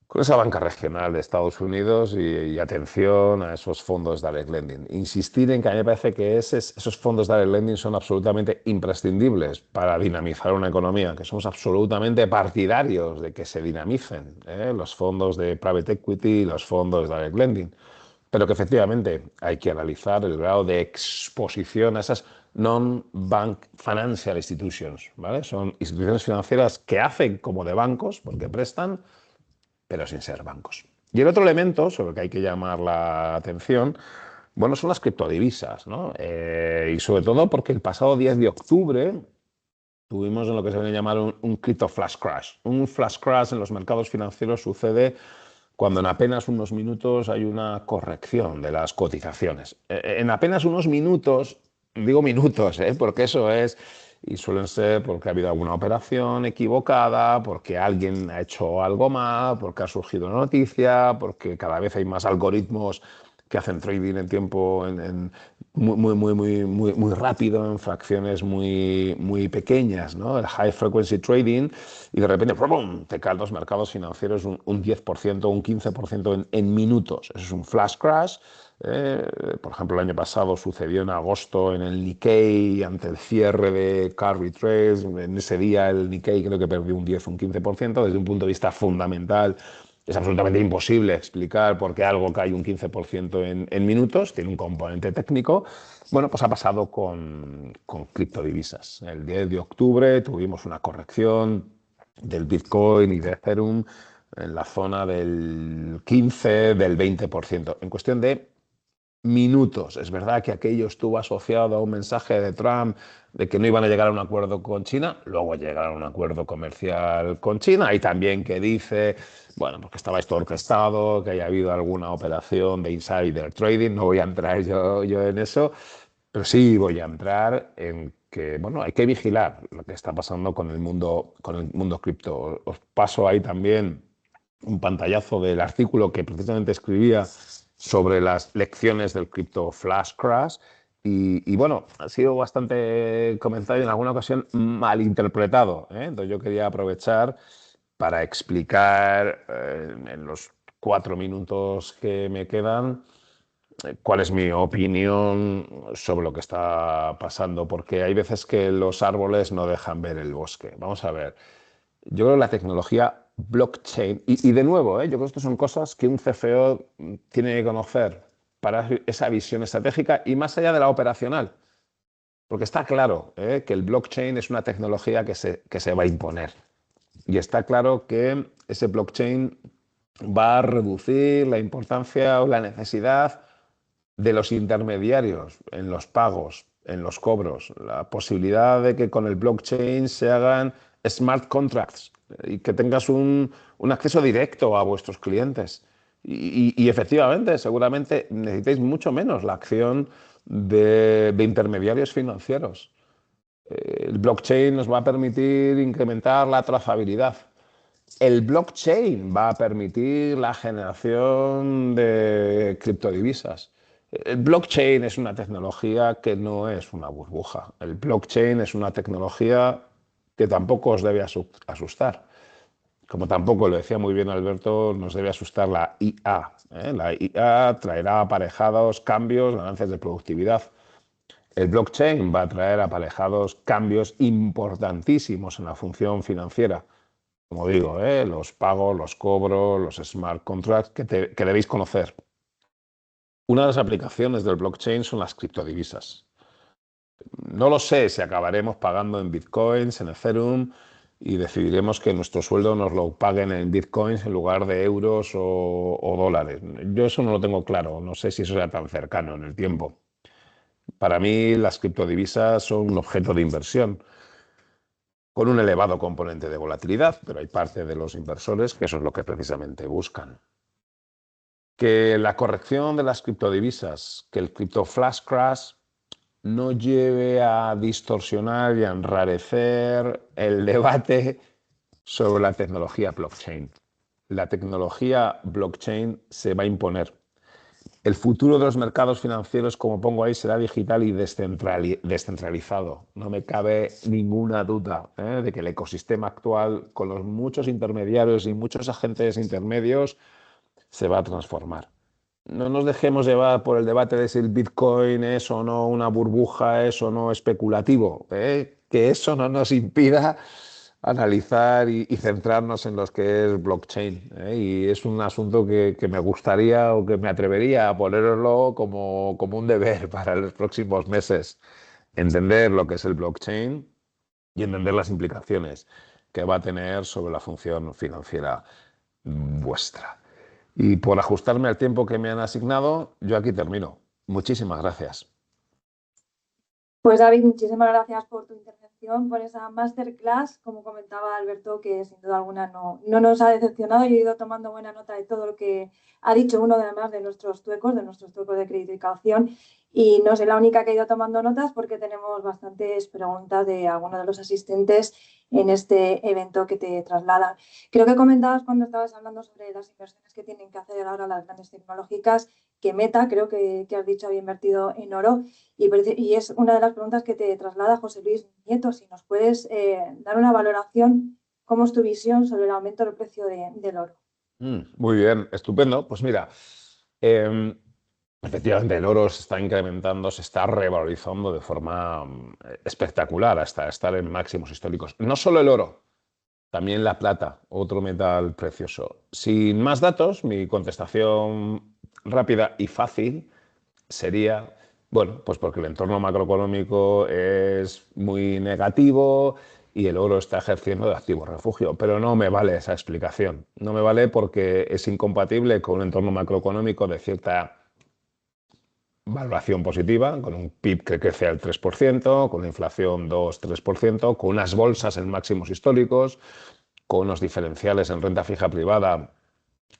con esa banca regional de Estados Unidos y atención a esos fondos direct lending. Insistir en que a mí me parece que esos fondos direct lending son absolutamente imprescindibles para dinamizar una economía, que somos absolutamente partidarios de que se dinamicen los fondos de private equity y los fondos direct lending, pero que efectivamente hay que analizar el grado de exposición a esas non-bank financial institutions, ¿vale? Son instituciones financieras que hacen como de bancos, porque prestan, pero sin ser bancos. Y el otro elemento sobre el que hay que llamar la atención, bueno, son las criptodivisas, ¿no? Y sobre todo porque el pasado 10 de octubre tuvimos en lo que se viene a llamar un crypto flash crash. Un flash crash en los mercados financieros sucede cuando en apenas unos minutos hay una corrección de las cotizaciones. En apenas unos minutos, digo minutos, porque eso es, y suelen ser porque ha habido alguna operación equivocada, porque alguien ha hecho algo mal, porque ha surgido una noticia, porque cada vez hay más algoritmos que hacen trading en tiempo muy rápido, en fracciones muy pequeñas, ¿no? El high frequency trading, y de repente ¡pum!, te caen los mercados financieros un 10%, un 15% en minutos. Eso es un flash crash. Por ejemplo, el año pasado sucedió en agosto en el Nikkei ante el cierre de Carry Trades. En ese día el Nikkei creo que perdió un 10, un 15%. Desde un punto de vista fundamental es absolutamente imposible explicar por qué algo cae un 15% en minutos, tiene un componente técnico. Bueno, pues ha pasado con criptodivisas. El 10 de octubre tuvimos una corrección del Bitcoin y de Ethereum en la zona del 15, del 20%, en cuestión de minutos. Es verdad que aquello estuvo asociado a un mensaje de Trump de que no iban a llegar a un acuerdo con China, luego llegaron a un acuerdo comercial con China, y también que dice, bueno, porque estaba esto orquestado, que haya habido alguna operación de insider trading. No voy a entrar yo en eso, pero sí voy a entrar en que, bueno, hay que vigilar lo que está pasando con el mundo cripto. Os paso ahí también un pantallazo del artículo que precisamente escribía sobre las lecciones del Crypto Flash Crash. Bueno, ha sido bastante comentado y en alguna ocasión malinterpretado, ¿eh? Entonces yo quería aprovechar para explicar en los 4 minutos que me quedan cuál es mi opinión sobre lo que está pasando, porque hay veces que los árboles no dejan ver el bosque. Vamos a ver. Yo creo que la tecnología blockchain, y de nuevo, yo creo que estas son cosas que un CFO tiene que conocer para esa visión estratégica y más allá de la operacional, porque está claro que el blockchain es una tecnología que se va a imponer. Y está claro que ese blockchain va a reducir la importancia o la necesidad de los intermediarios en los pagos, en los cobros, la posibilidad de que con el blockchain se hagan smart contracts y que tengas un acceso directo a vuestros clientes. Y efectivamente, seguramente necesitáis mucho menos la acción de intermediarios financieros. El blockchain nos va a permitir incrementar la trazabilidad. El blockchain va a permitir la generación de criptodivisas. El blockchain es una tecnología que no es una burbuja. El blockchain es una tecnología que tampoco os debe asustar. Como tampoco, lo decía muy bien Alberto, nos debe asustar la IA. La IA traerá aparejados cambios, ganancias de productividad. El blockchain va a traer aparejados cambios importantísimos en la función financiera. Como digo, los pagos, los cobros, los smart contracts que debéis conocer. Una de las aplicaciones del blockchain son las criptodivisas. No lo sé si acabaremos pagando en bitcoins, en Ethereum, y decidiremos que nuestro sueldo nos lo paguen en bitcoins en lugar de euros o dólares. Yo eso no lo tengo claro, no sé si eso sea tan cercano en el tiempo. Para mí las criptodivisas son un objeto de inversión con un elevado componente de volatilidad, pero hay parte de los inversores que eso es lo que precisamente buscan. Que la corrección de las criptodivisas, que el crypto flash crash no lleve a distorsionar y a enrarecer el debate sobre la tecnología blockchain. La tecnología blockchain se va a imponer, El futuro de los mercados financieros, como pongo ahí, será digital y descentralizado. No me cabe ninguna duda, de que el ecosistema actual, con los muchos intermediarios y muchos agentes intermedios, se va a transformar. No nos dejemos llevar por el debate de si el Bitcoin es o no una burbuja, es o no especulativo, que eso no nos impida analizar y centrarnos en lo que es blockchain, y es un asunto que me gustaría o que me atrevería a ponerlo como un deber para los próximos meses, entender lo que es el blockchain y entender las implicaciones que va a tener sobre la función financiera vuestra. Y por ajustarme al tiempo que me han asignado, yo aquí termino. Muchísimas gracias. Pues David, muchísimas gracias por tu intervención, por esa masterclass, como comentaba Alberto, que sin duda alguna no nos ha decepcionado. Yo he ido tomando buena nota de todo lo que ha dicho uno, además de nuestros tuecos de crédito y caución. Y no soy la única que ha ido tomando notas porque tenemos bastantes preguntas de algunos de los asistentes en este evento que te trasladan. Creo que comentabas cuando estabas hablando sobre las inversiones que tienen que hacer ahora las grandes tecnológicas, que Meta, creo que has dicho, había invertido en oro. Y es una de las preguntas que te traslada José Luis Nieto, si nos puedes dar una valoración, cómo es tu visión sobre el aumento del precio del oro. Muy bien, estupendo. Pues mira, em, efectivamente el oro se está incrementando, se está revalorizando de forma espectacular hasta estar en máximos históricos. No solo el oro, también la plata, otro metal precioso. Sin más datos, mi contestación rápida y fácil sería, bueno, pues porque el entorno macroeconómico es muy negativo y el oro está ejerciendo de activo refugio. Pero no me vale esa explicación. No me vale porque es incompatible con un entorno macroeconómico de cierta valoración positiva, con un PIB que crece al 3%, con una inflación 2-3%, con unas bolsas en máximos históricos, con unos diferenciales en renta fija privada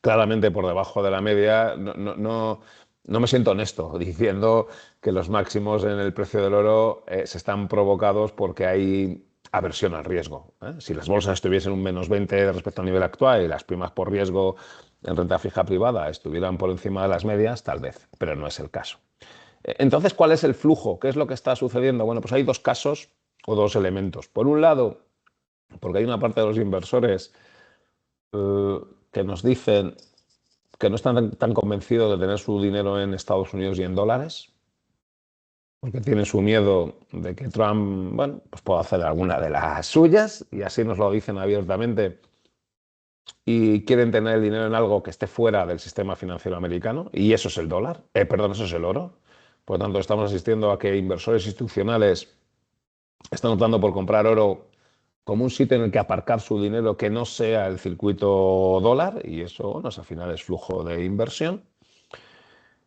claramente por debajo de la media. No me siento honesto diciendo que los máximos en el precio del oro se están provocados porque hay aversión al riesgo. Si las bolsas estuviesen un -20 respecto al nivel actual y las primas por riesgo en renta fija privada estuvieran por encima de las medias, tal vez, pero no es el caso. Entonces, ¿cuál es el flujo? ¿Qué es lo que está sucediendo? Bueno, pues hay dos casos o dos elementos. Por un lado, porque hay una parte de los inversores que nos dicen que no están tan convencidos de tener su dinero en Estados Unidos y en dólares, porque tienen su miedo de que Trump, bueno, pues pueda hacer alguna de las suyas, y así nos lo dicen abiertamente, y quieren tener el dinero en algo que esté fuera del sistema financiero americano, y eso es el dólar, perdón, eso es el oro. Por lo tanto, estamos asistiendo a que inversores institucionales están optando por comprar oro como un sitio en el que aparcar su dinero que no sea el circuito dólar, y eso, bueno, al final es flujo de inversión.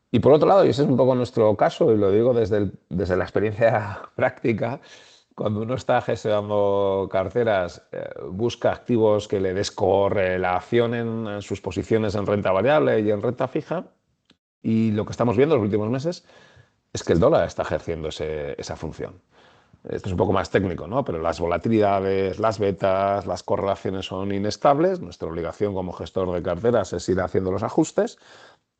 Y por otro lado, y ese es un poco nuestro caso, y lo digo desde la experiencia práctica, cuando uno está gestionando carteras, busca activos que le descorrelacionen en sus posiciones en renta variable y en renta fija, y lo que estamos viendo en los últimos meses es que el dólar está ejerciendo esa función. Esto es un poco más técnico, ¿no? Pero las volatilidades, las betas, las correlaciones son inestables. Nuestra obligación como gestor de carteras es ir haciendo los ajustes.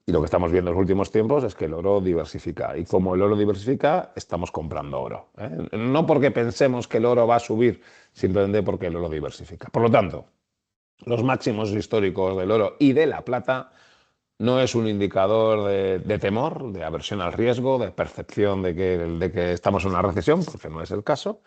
Y lo que estamos viendo en los últimos tiempos es que el oro diversifica. Y como el oro diversifica, estamos comprando oro. No porque pensemos que el oro va a subir, simplemente porque el oro diversifica. Por lo tanto, los máximos históricos del oro y de la plata no es un indicador de temor, de aversión al riesgo, de percepción de que estamos en una recesión, porque no es el caso,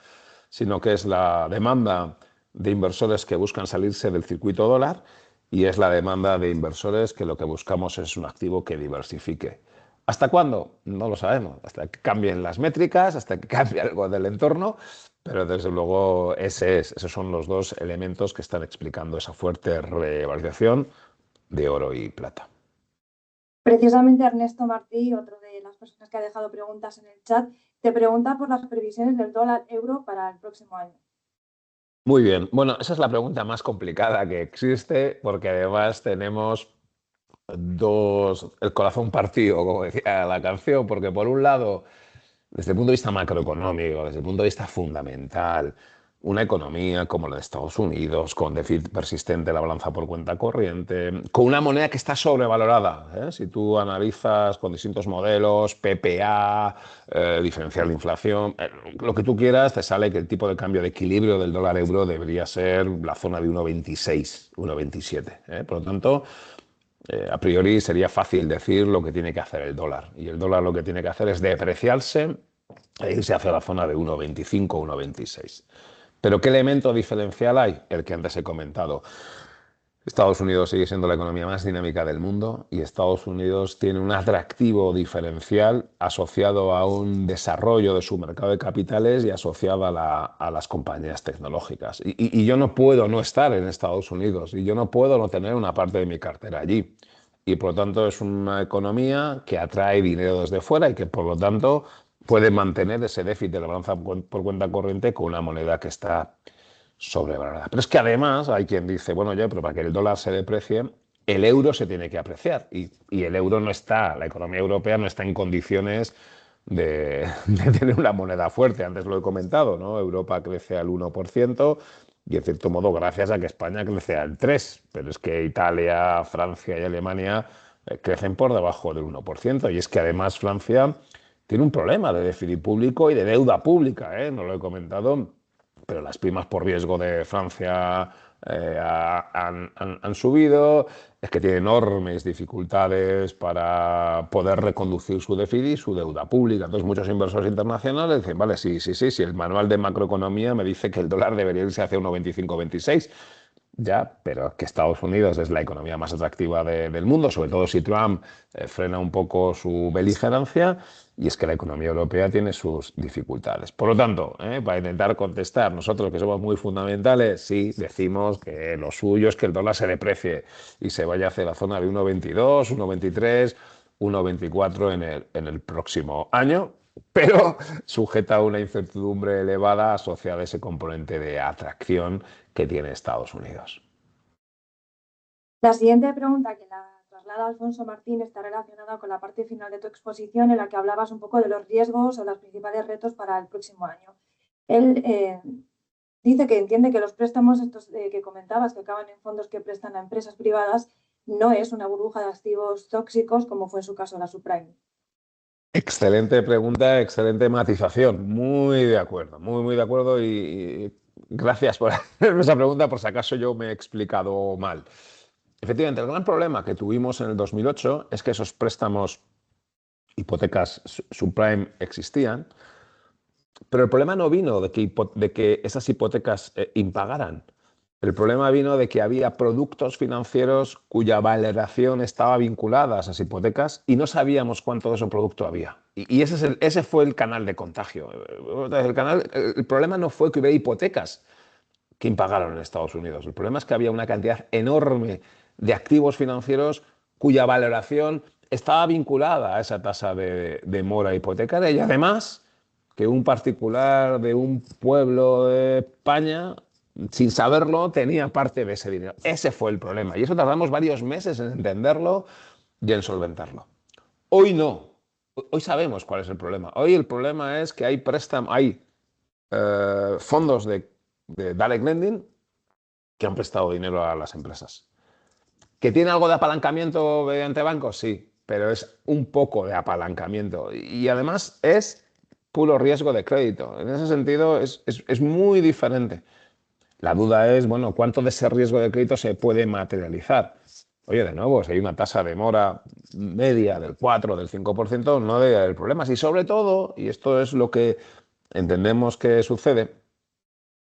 sino que es la demanda de inversores que buscan salirse del circuito dólar, y es la demanda de inversores que lo que buscamos es un activo que diversifique. ¿Hasta cuándo? No lo sabemos. Hasta que cambien las métricas, hasta que cambie algo del entorno, pero desde luego esos son los dos elementos que están explicando esa fuerte revalorización de oro y plata. Precisamente Ernesto Martí, otro de las personas que ha dejado preguntas en el chat, te pregunta por las previsiones del dólar euro para el próximo año. Muy bien. Bueno, esa es la pregunta más complicada que existe, porque además tenemos el corazón partido, como decía la canción, porque por un lado, desde el punto de vista macroeconómico, desde el punto de vista fundamental, una economía como la de Estados Unidos, con déficit persistente en la balanza por cuenta corriente, con una moneda que está sobrevalorada, ¿eh? Si tú analizas con distintos modelos, PPA, diferencial de inflación, lo que tú quieras, te sale que el tipo de cambio de equilibrio del dólar euro debería ser la zona de 1,26, 1,27, ¿eh? Por lo tanto, a priori sería fácil decir lo que tiene que hacer el dólar. Y el dólar lo que tiene que hacer es depreciarse e irse hacia la zona de 1,25, 1,26. Pero ¿qué elemento diferencial hay? El que antes he comentado. Estados Unidos sigue siendo la economía más dinámica del mundo y Estados Unidos tiene un atractivo diferencial asociado a un desarrollo de su mercado de capitales y asociado a las compañías tecnológicas. Y yo no puedo no estar en Estados Unidos y yo no puedo no tener una parte de mi cartera allí. Y por lo tanto es una economía que atrae dinero desde fuera y que por lo tanto puede mantener ese déficit de la balanza por cuenta corriente con una moneda que está sobrevalorada. Pero es que además hay quien dice, bueno, ya, pero para que el dólar se deprecie, el euro se tiene que apreciar. Y el euro no está, la economía europea no está en condiciones de tener una moneda fuerte. Antes lo he comentado, ¿no? Europa crece al 1% y en cierto modo gracias a que España crece al 3%. Pero es que Italia, Francia y Alemania crecen por debajo del 1%. Y es que además Francia tiene un problema de déficit público y de deuda pública, ¿eh? No lo he comentado, pero las primas por riesgo de Francia han subido, es que tiene enormes dificultades para poder reconducir su déficit y su deuda pública. Entonces muchos inversores internacionales dicen, vale, sí, si el manual de macroeconomía me dice que el dólar debería irse hacia 1,25, 26. Ya, pero es que Estados Unidos es la economía más atractiva del mundo, sobre todo si Trump frena un poco su beligerancia, y es que la economía europea tiene sus dificultades. Por lo tanto, para intentar contestar, nosotros que somos muy fundamentales, sí decimos que lo suyo es que el dólar se deprecie y se vaya hacia la zona de 1,22, 1,23, 1,24 en el próximo año, pero sujeta a una incertidumbre elevada asociada a ese componente de atracción que tiene Estados Unidos. La siguiente pregunta que la traslada Alfonso Martín está relacionada con la parte final de tu exposición en la que hablabas un poco de los riesgos o los principales retos para el próximo año. Él dice que entiende que los préstamos estos que comentabas, que acaban en fondos que prestan a empresas privadas, no es una burbuja de activos tóxicos como fue en su caso la subprime. Excelente pregunta, excelente matización. Muy de acuerdo, muy de acuerdo y gracias por hacerme esa pregunta, por si acaso yo me he explicado mal. Efectivamente, el gran problema que tuvimos en el 2008 es que esos préstamos, hipotecas subprime existían, pero el problema no vino de que esas hipotecas impagaran. El problema vino de que había productos financieros cuya valoración estaba vinculada a esas hipotecas y no sabíamos cuánto de ese producto había. Y ese fue el canal de contagio. El problema no fue que hubiera hipotecas que impagaron en Estados Unidos. El problema es que había una cantidad enorme de activos financieros cuya valoración estaba vinculada a esa tasa de mora hipotecaria y además que un particular de un pueblo de España, sin saberlo, tenía parte de ese dinero. Ese fue el problema. Y eso tardamos varios meses en entenderlo y en solventarlo. Hoy no. Hoy sabemos cuál es el problema. Hoy el problema es que hay fondos de direct lending que han prestado dinero a las empresas. ¿Que tiene algo de apalancamiento mediante bancos? Sí, pero es un poco de apalancamiento. Y además es puro riesgo de crédito. En ese sentido es muy diferente. La duda es, bueno, ¿cuánto de ese riesgo de crédito se puede materializar? Oye, de nuevo, si hay una tasa de mora media del 4, del 5%, no debe haber problemas. Y sobre todo, y esto es lo que entendemos que sucede,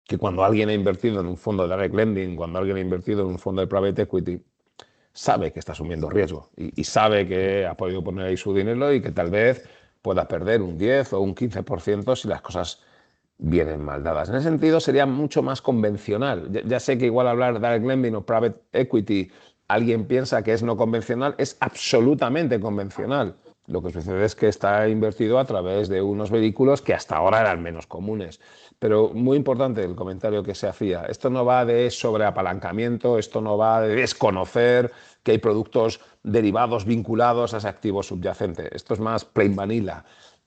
que cuando alguien ha invertido en un fondo de direct lending, cuando alguien ha invertido en un fondo de private equity, sabe que está asumiendo riesgo y sabe que ha podido poner ahí su dinero y que tal vez pueda perder un 10 o un 15% si las cosas vienen mal dadas. En ese sentido sería mucho más convencional. Ya sé que igual hablar de direct lending o private equity alguien piensa que es no convencional, es absolutamente convencional. Lo que sucede es que está invertido a través de unos vehículos que hasta ahora eran menos comunes. Pero muy importante el comentario que se hacía. Esto no va de sobreapalancamiento, esto no va de desconocer que hay productos derivados vinculados a ese activo subyacente. Esto es más plain vanilla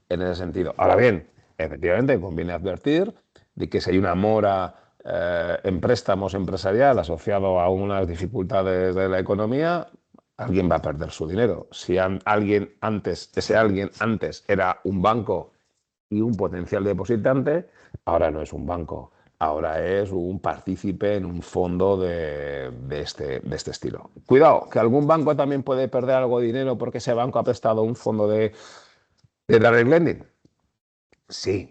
en ese sentido. Ahora bien, efectivamente conviene advertir de que si hay una mora en préstamos empresarial asociado a unas dificultades de la economía, alguien va a perder su dinero. Si ese alguien antes era un banco y un potencial depositante, ahora no es un banco, ahora es un partícipe en un fondo de este estilo. Cuidado, que algún banco también puede perder algo de dinero porque ese banco ha prestado un fondo de direct lending. Sí,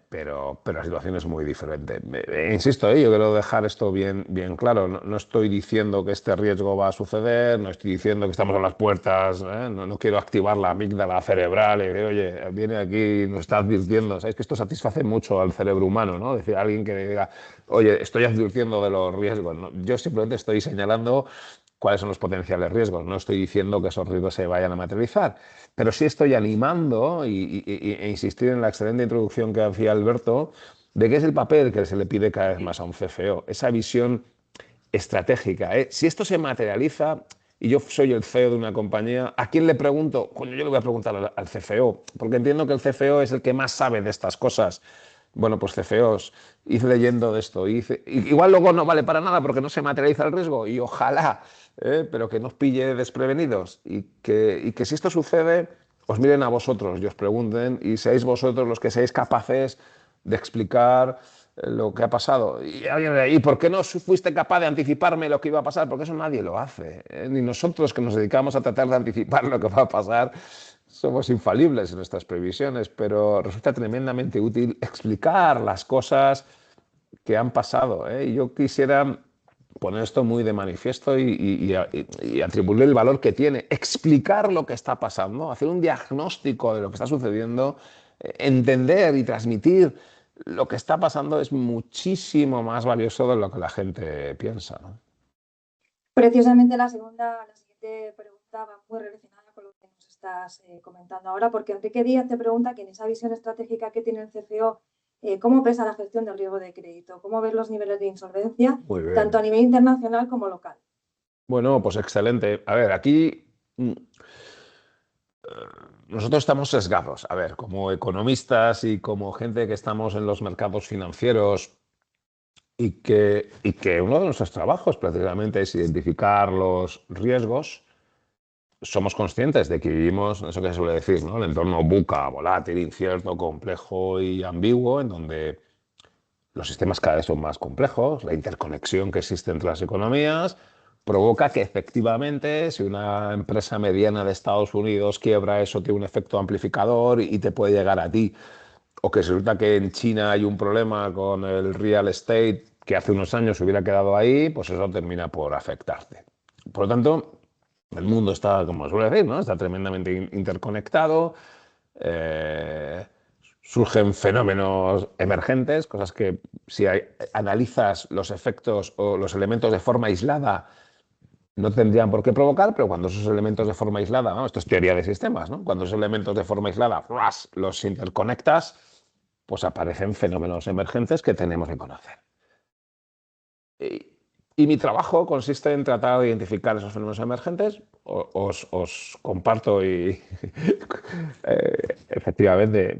pero la situación es muy diferente. Insisto, yo quiero dejar esto bien claro. No estoy diciendo que este riesgo va a suceder, no estoy diciendo que estamos a las puertas, no quiero activar la amígdala cerebral y decir, oye, viene aquí y nos está advirtiendo. Sabéis que esto satisface mucho al cerebro humano, ¿no? Decir a alguien que diga, oye, estoy advirtiendo de los riesgos, ¿no? Yo simplemente estoy señalando cuáles son los potenciales riesgos. No estoy diciendo que esos riesgos se vayan a materializar, pero sí estoy animando e insistir en la excelente introducción que hacía Alberto de qué es el papel que se le pide cada vez más a un CFO, esa visión estratégica. Si esto se materializa y yo soy el CEO de una compañía, ¿a quién le pregunto? Coño, yo le voy a preguntar al CFO, porque entiendo que el CFO es el que más sabe de estas cosas. Bueno, pues CFOs, id leyendo de esto. Igual luego no vale para nada porque no se materializa el riesgo y ojalá, pero que nos pille desprevenidos y que si esto sucede, os miren a vosotros y os pregunten y seáis vosotros los que seáis capaces de explicar lo que ha pasado. ¿Y por qué no fuiste capaz de anticiparme lo que iba a pasar? Porque eso nadie lo hace. Ni nosotros que nos dedicamos a tratar de anticipar lo que va a pasar somos infalibles en nuestras previsiones, pero resulta tremendamente útil explicar las cosas que han pasado. Y yo quisiera poner esto muy de manifiesto y atribuirle el valor que tiene, explicar lo que está pasando, hacer un diagnóstico de lo que está sucediendo, entender y transmitir lo que está pasando es muchísimo más valioso de lo que la gente piensa, ¿no? Precisamente la siguiente pregunta va muy relacionada con lo que nos estás comentando ahora, porque Enrique Díaz te pregunta que en esa visión estratégica que tiene el CFO, ¿cómo pesa la gestión del riesgo de crédito? ¿Cómo ves los niveles de insolvencia, tanto a nivel internacional como local? Bueno, pues excelente. A ver, aquí nosotros estamos sesgados. A ver, como economistas y como gente que estamos en los mercados financieros y que uno de nuestros trabajos precisamente es identificar los riesgos, somos conscientes de que vivimos, eso que se suele decir, ¿no? El entorno VUCA, volátil, incierto, complejo y ambiguo, en donde los sistemas cada vez son más complejos, la interconexión que existe entre las economías provoca que efectivamente si una empresa mediana de Estados Unidos quiebra, eso tiene un efecto amplificador y te puede llegar a ti. O que resulta que en China hay un problema con el real estate que hace unos años se hubiera quedado ahí, pues eso termina por afectarte. Por lo tanto, el mundo está, como suele decir, ¿no? Está tremendamente interconectado. Surgen fenómenos emergentes, cosas que si analizas los efectos o los elementos de forma aislada no tendrían por qué provocar, pero cuando esos elementos de forma aislada, ¿no? Esto es teoría de sistemas, ¿no? Cuando esos elementos de forma aislada los interconectas, pues aparecen fenómenos emergentes que tenemos que conocer. Y mi trabajo consiste en tratar de identificar esos fenómenos emergentes. Os comparto y efectivamente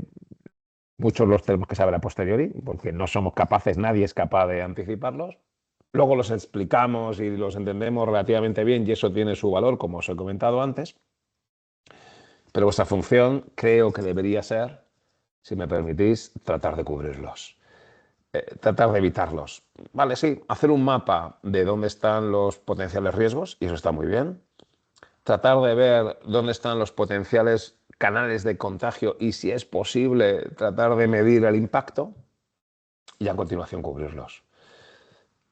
muchos los tenemos que saber a posteriori, porque no somos capaces, nadie es capaz de anticiparlos. Luego los explicamos y los entendemos relativamente bien y eso tiene su valor, como os he comentado antes. Pero vuestra función creo que debería ser, si me permitís, tratar de cubrirlos. Tratar de evitarlos. Vale, sí, hacer un mapa de dónde están los potenciales riesgos, y eso está muy bien. Tratar de ver dónde están los potenciales canales de contagio y, si es posible, tratar de medir el impacto y a continuación cubrirlos.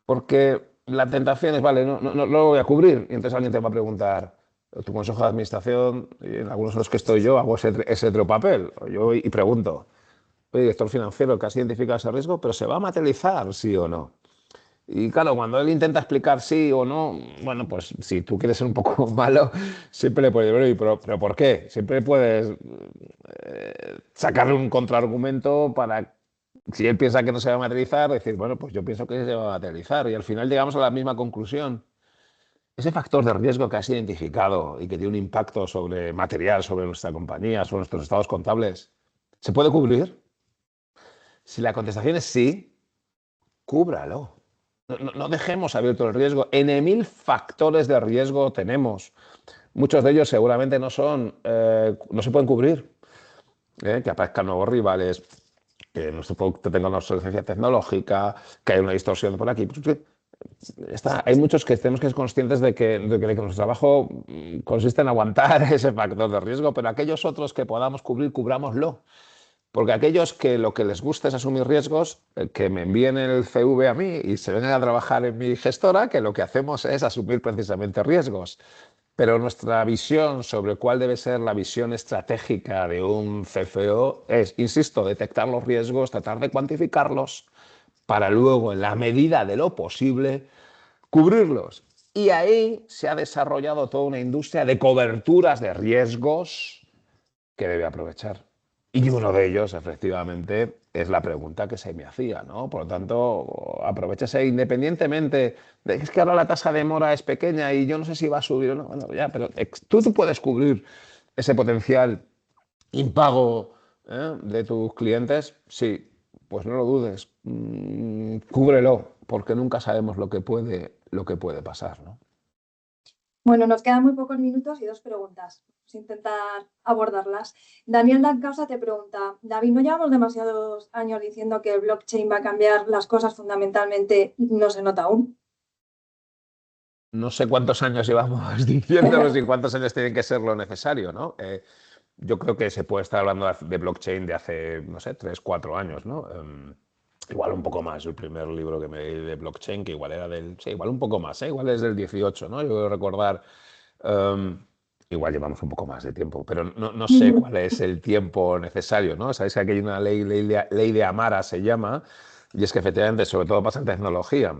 Porque la tentación es, vale, no lo voy a cubrir, y entonces alguien te va a preguntar, tu consejo de administración, y en algunos de los que estoy yo, hago ese otro papel, y pregunto, oye, director financiero, que has identificado ese riesgo, pero ¿se va a materializar, sí o no? Y claro, cuando él intenta explicar sí o no, bueno, pues si tú quieres ser un poco malo, siempre le puedes decir, pero ¿por qué? Siempre puedes sacarle un contraargumento para, si él piensa que no se va a materializar, decir, bueno, pues yo pienso que se va a materializar. Y al final llegamos a la misma conclusión. Ese factor de riesgo que has identificado y que tiene un impacto sobre material, sobre nuestra compañía, sobre nuestros estados contables, ¿se puede cubrir? Si la contestación es sí, cúbralo. No dejemos abierto el riesgo. N.000 factores de riesgo tenemos. Muchos de ellos seguramente no se pueden cubrir. Que aparezcan nuevos rivales, que nuestro producto tenga una obsolescencia tecnológica, que haya una distorsión por aquí. Hay muchos que tenemos que ser conscientes de que nuestro trabajo consiste en aguantar ese factor de riesgo, pero aquellos otros que podamos cubrir, cubrámoslo. Porque aquellos que lo que les gusta es asumir riesgos, que me envíen el CV a mí y se vengan a trabajar en mi gestora, que lo que hacemos es asumir precisamente riesgos. Pero nuestra visión sobre cuál debe ser la visión estratégica de un CFO es, insisto, detectar los riesgos, tratar de cuantificarlos, para luego, en la medida de lo posible, cubrirlos. Y ahí se ha desarrollado toda una industria de coberturas de riesgos que debe aprovechar. Y uno de ellos, efectivamente, es la pregunta que se me hacía, ¿no? Por lo tanto, aprovechase independientemente de que es que ahora la tasa de mora es pequeña y yo no sé si va a subir o no. Bueno, ya, pero tú puedes cubrir ese potencial impago de tus clientes. Sí, pues no lo dudes. Cúbrelo, porque nunca sabemos lo que puede pasar, ¿no? Bueno, nos quedan muy pocos minutos y 2 preguntas. Vamos a intentar abordarlas. Daniel Dancausa te pregunta, David, ¿no llevamos demasiados años diciendo que el blockchain va a cambiar las cosas fundamentalmente y no se nota aún? No sé cuántos años llevamos diciéndolos y cuántos años tienen que ser lo necesario, ¿no? Yo creo que se puede estar hablando de blockchain de hace, no sé, 3, 4 años, ¿no? Igual un poco más. El primer libro que me leí de blockchain, que igual era sí, igual un poco más, igual es del 18, ¿no? Yo voy a recordar, igual llevamos un poco más de tiempo, pero no sé cuál es el tiempo necesario, ¿no? Sabéis que aquí hay una ley de Amara, se llama, y es que efectivamente, sobre todo pasa en tecnología,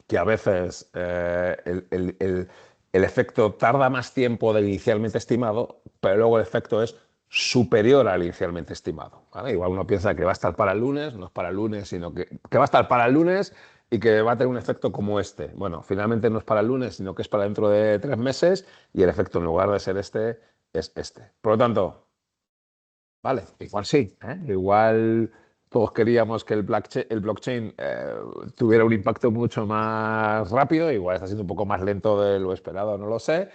que a veces el efecto tarda más tiempo del inicialmente estimado, pero luego el efecto es superior al inicialmente estimado, ¿vale? Igual uno piensa que va a estar para el lunes, no es para el lunes, sino que va a estar para el lunes y que va a tener un efecto como este. Bueno, finalmente no es para el lunes, sino que es para dentro de 3 meses y el efecto, en lugar de ser este, es este. Por lo tanto, vale, igual sí, igual todos queríamos que el blockchain tuviera un impacto mucho más rápido, igual está siendo un poco más lento de lo esperado, no lo sé,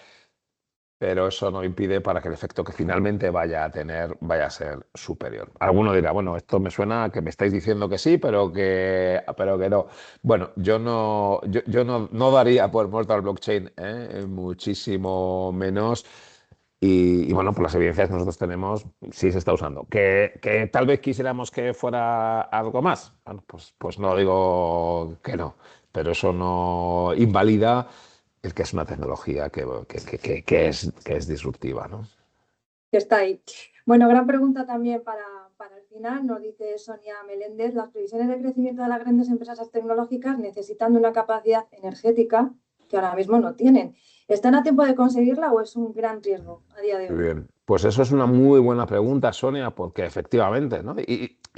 pero eso no impide para que el efecto que finalmente vaya a tener vaya a ser superior. Alguno dirá, bueno, esto me suena a que me estáis diciendo que sí, pero que no. Bueno, yo no daría por muerto al blockchain, muchísimo menos. Y bueno, por las evidencias que nosotros tenemos, sí se está usando. ¿Que tal vez quisiéramos que fuera algo más? Bueno, pues no digo que no, pero eso no invalida el que es una tecnología que es disruptiva, ¿no? Que está ahí. Bueno, gran pregunta también para el final. Nos dice Sonia Meléndez, las previsiones de crecimiento de las grandes empresas tecnológicas necesitan de una capacidad energética que ahora mismo no tienen. ¿Están a tiempo de conseguirla o es un gran riesgo a día de Muy hoy? bien, pues eso es una muy buena pregunta, Sonia, porque efectivamente, ¿no?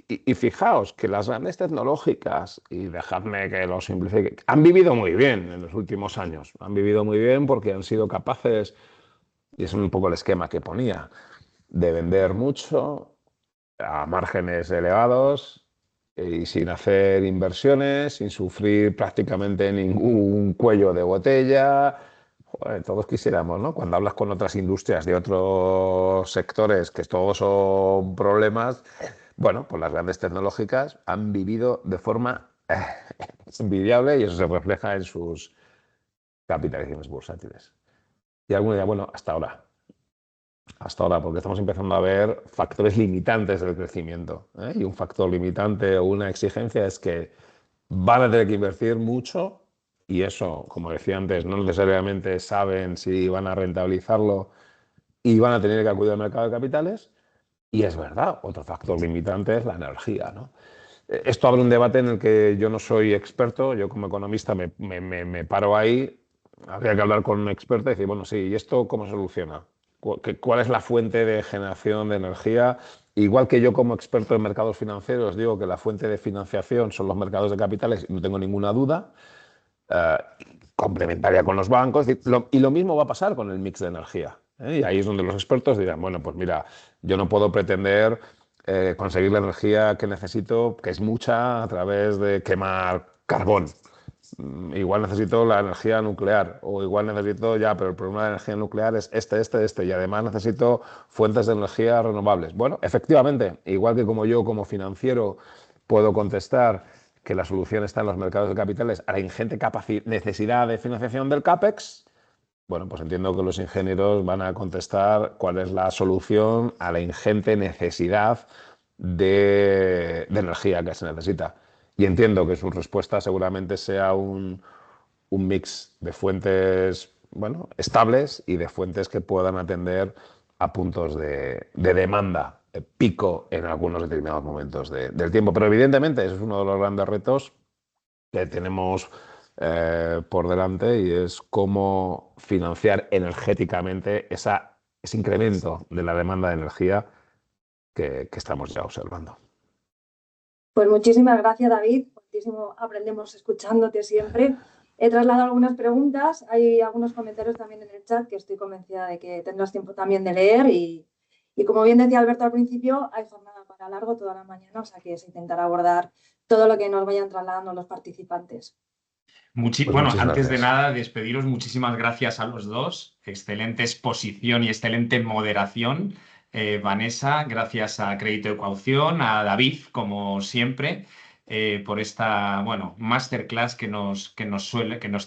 Y fijaos que las grandes tecnológicas, y dejadme que lo simplifique, han vivido muy bien en los últimos años. Han vivido muy bien porque han sido capaces, y es un poco el esquema que ponía, de vender mucho a márgenes elevados y sin hacer inversiones, sin sufrir prácticamente ningún cuello de botella. Joder, todos quisiéramos, ¿no? Cuando hablas con otras industrias de otros sectores que todos son problemas, bueno, pues las grandes tecnológicas han vivido de forma envidiable y eso se refleja en sus capitalizaciones bursátiles. Y alguno dirá, bueno, hasta ahora, porque estamos empezando a ver factores limitantes del crecimiento, ¿eh? Y un factor limitante o una exigencia es que van a tener que invertir mucho y eso, como decía antes, no necesariamente saben si van a rentabilizarlo y van a tener que acudir al mercado de capitales. Y es verdad, otro factor limitante es la energía, ¿no? Esto abre un debate en el que yo no soy experto, yo como economista me paro ahí, habría que hablar con un experto y decir, bueno, sí, ¿y esto cómo se soluciona? ¿Cuál es la fuente de generación de energía? Igual que yo como experto en mercados financieros digo que la fuente de financiación son los mercados de capitales, no tengo ninguna duda, eh, complementaria con los bancos, y lo mismo va a pasar con el mix de energía. Y ahí es donde los expertos dirán, bueno, pues mira, yo no puedo pretender conseguir la energía que necesito, que es mucha, a través de quemar carbón. Igual necesito la energía nuclear o igual necesito pero el problema de la energía nuclear es este y además necesito fuentes de energía renovables. Bueno, efectivamente, igual que como yo como financiero puedo contestar que la solución está en los mercados de capitales a la ingente necesidad de financiación del CAPEX, bueno, pues entiendo que los ingenieros van a contestar cuál es la solución a la ingente necesidad de energía que se necesita. Y entiendo que su respuesta seguramente sea un mix de fuentes, bueno, estables y de fuentes que puedan atender a puntos de demanda, pico en algunos determinados momentos del tiempo. Pero evidentemente ese es uno de los grandes retos que tenemos por delante y es cómo financiar energéticamente ese incremento de la demanda de energía que estamos ya observando. Pues muchísimas gracias, David. Muchísimo aprendemos escuchándote siempre. He trasladado algunas preguntas, hay algunos comentarios también en el chat que estoy convencida de que tendrás tiempo también de leer y como bien decía Alberto al principio, hay jornada para largo toda la mañana, o sea que se intentará abordar todo lo que nos vayan trasladando los participantes. Bueno, antes de nada, despediros, muchísimas gracias a los dos. Excelente exposición y excelente moderación. Vanessa, gracias a Crédito de Caución, a David, como siempre, por esta, masterclass que nos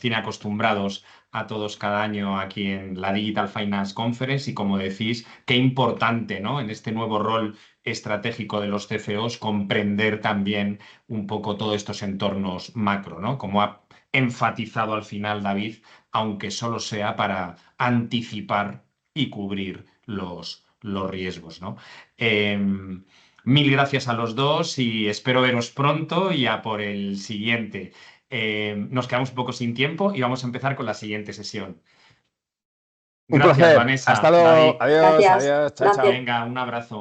tiene acostumbrados a todos cada año aquí en la Digital Finance Conference. Y como decís, qué importante, ¿no?, en este nuevo rol estratégico de los CFOs comprender también un poco todos estos entornos macro, ¿no? Como ha enfatizado al final David, aunque solo sea para anticipar y cubrir los riesgos, ¿no? Mil gracias a los dos y espero veros pronto y a por el siguiente. Nos quedamos un poco sin tiempo y vamos a empezar con la siguiente sesión. Un Gracias, placer. Vanessa. Hasta luego. David. Adiós, Gracias. adiós. Chao, chao. Venga, un abrazo.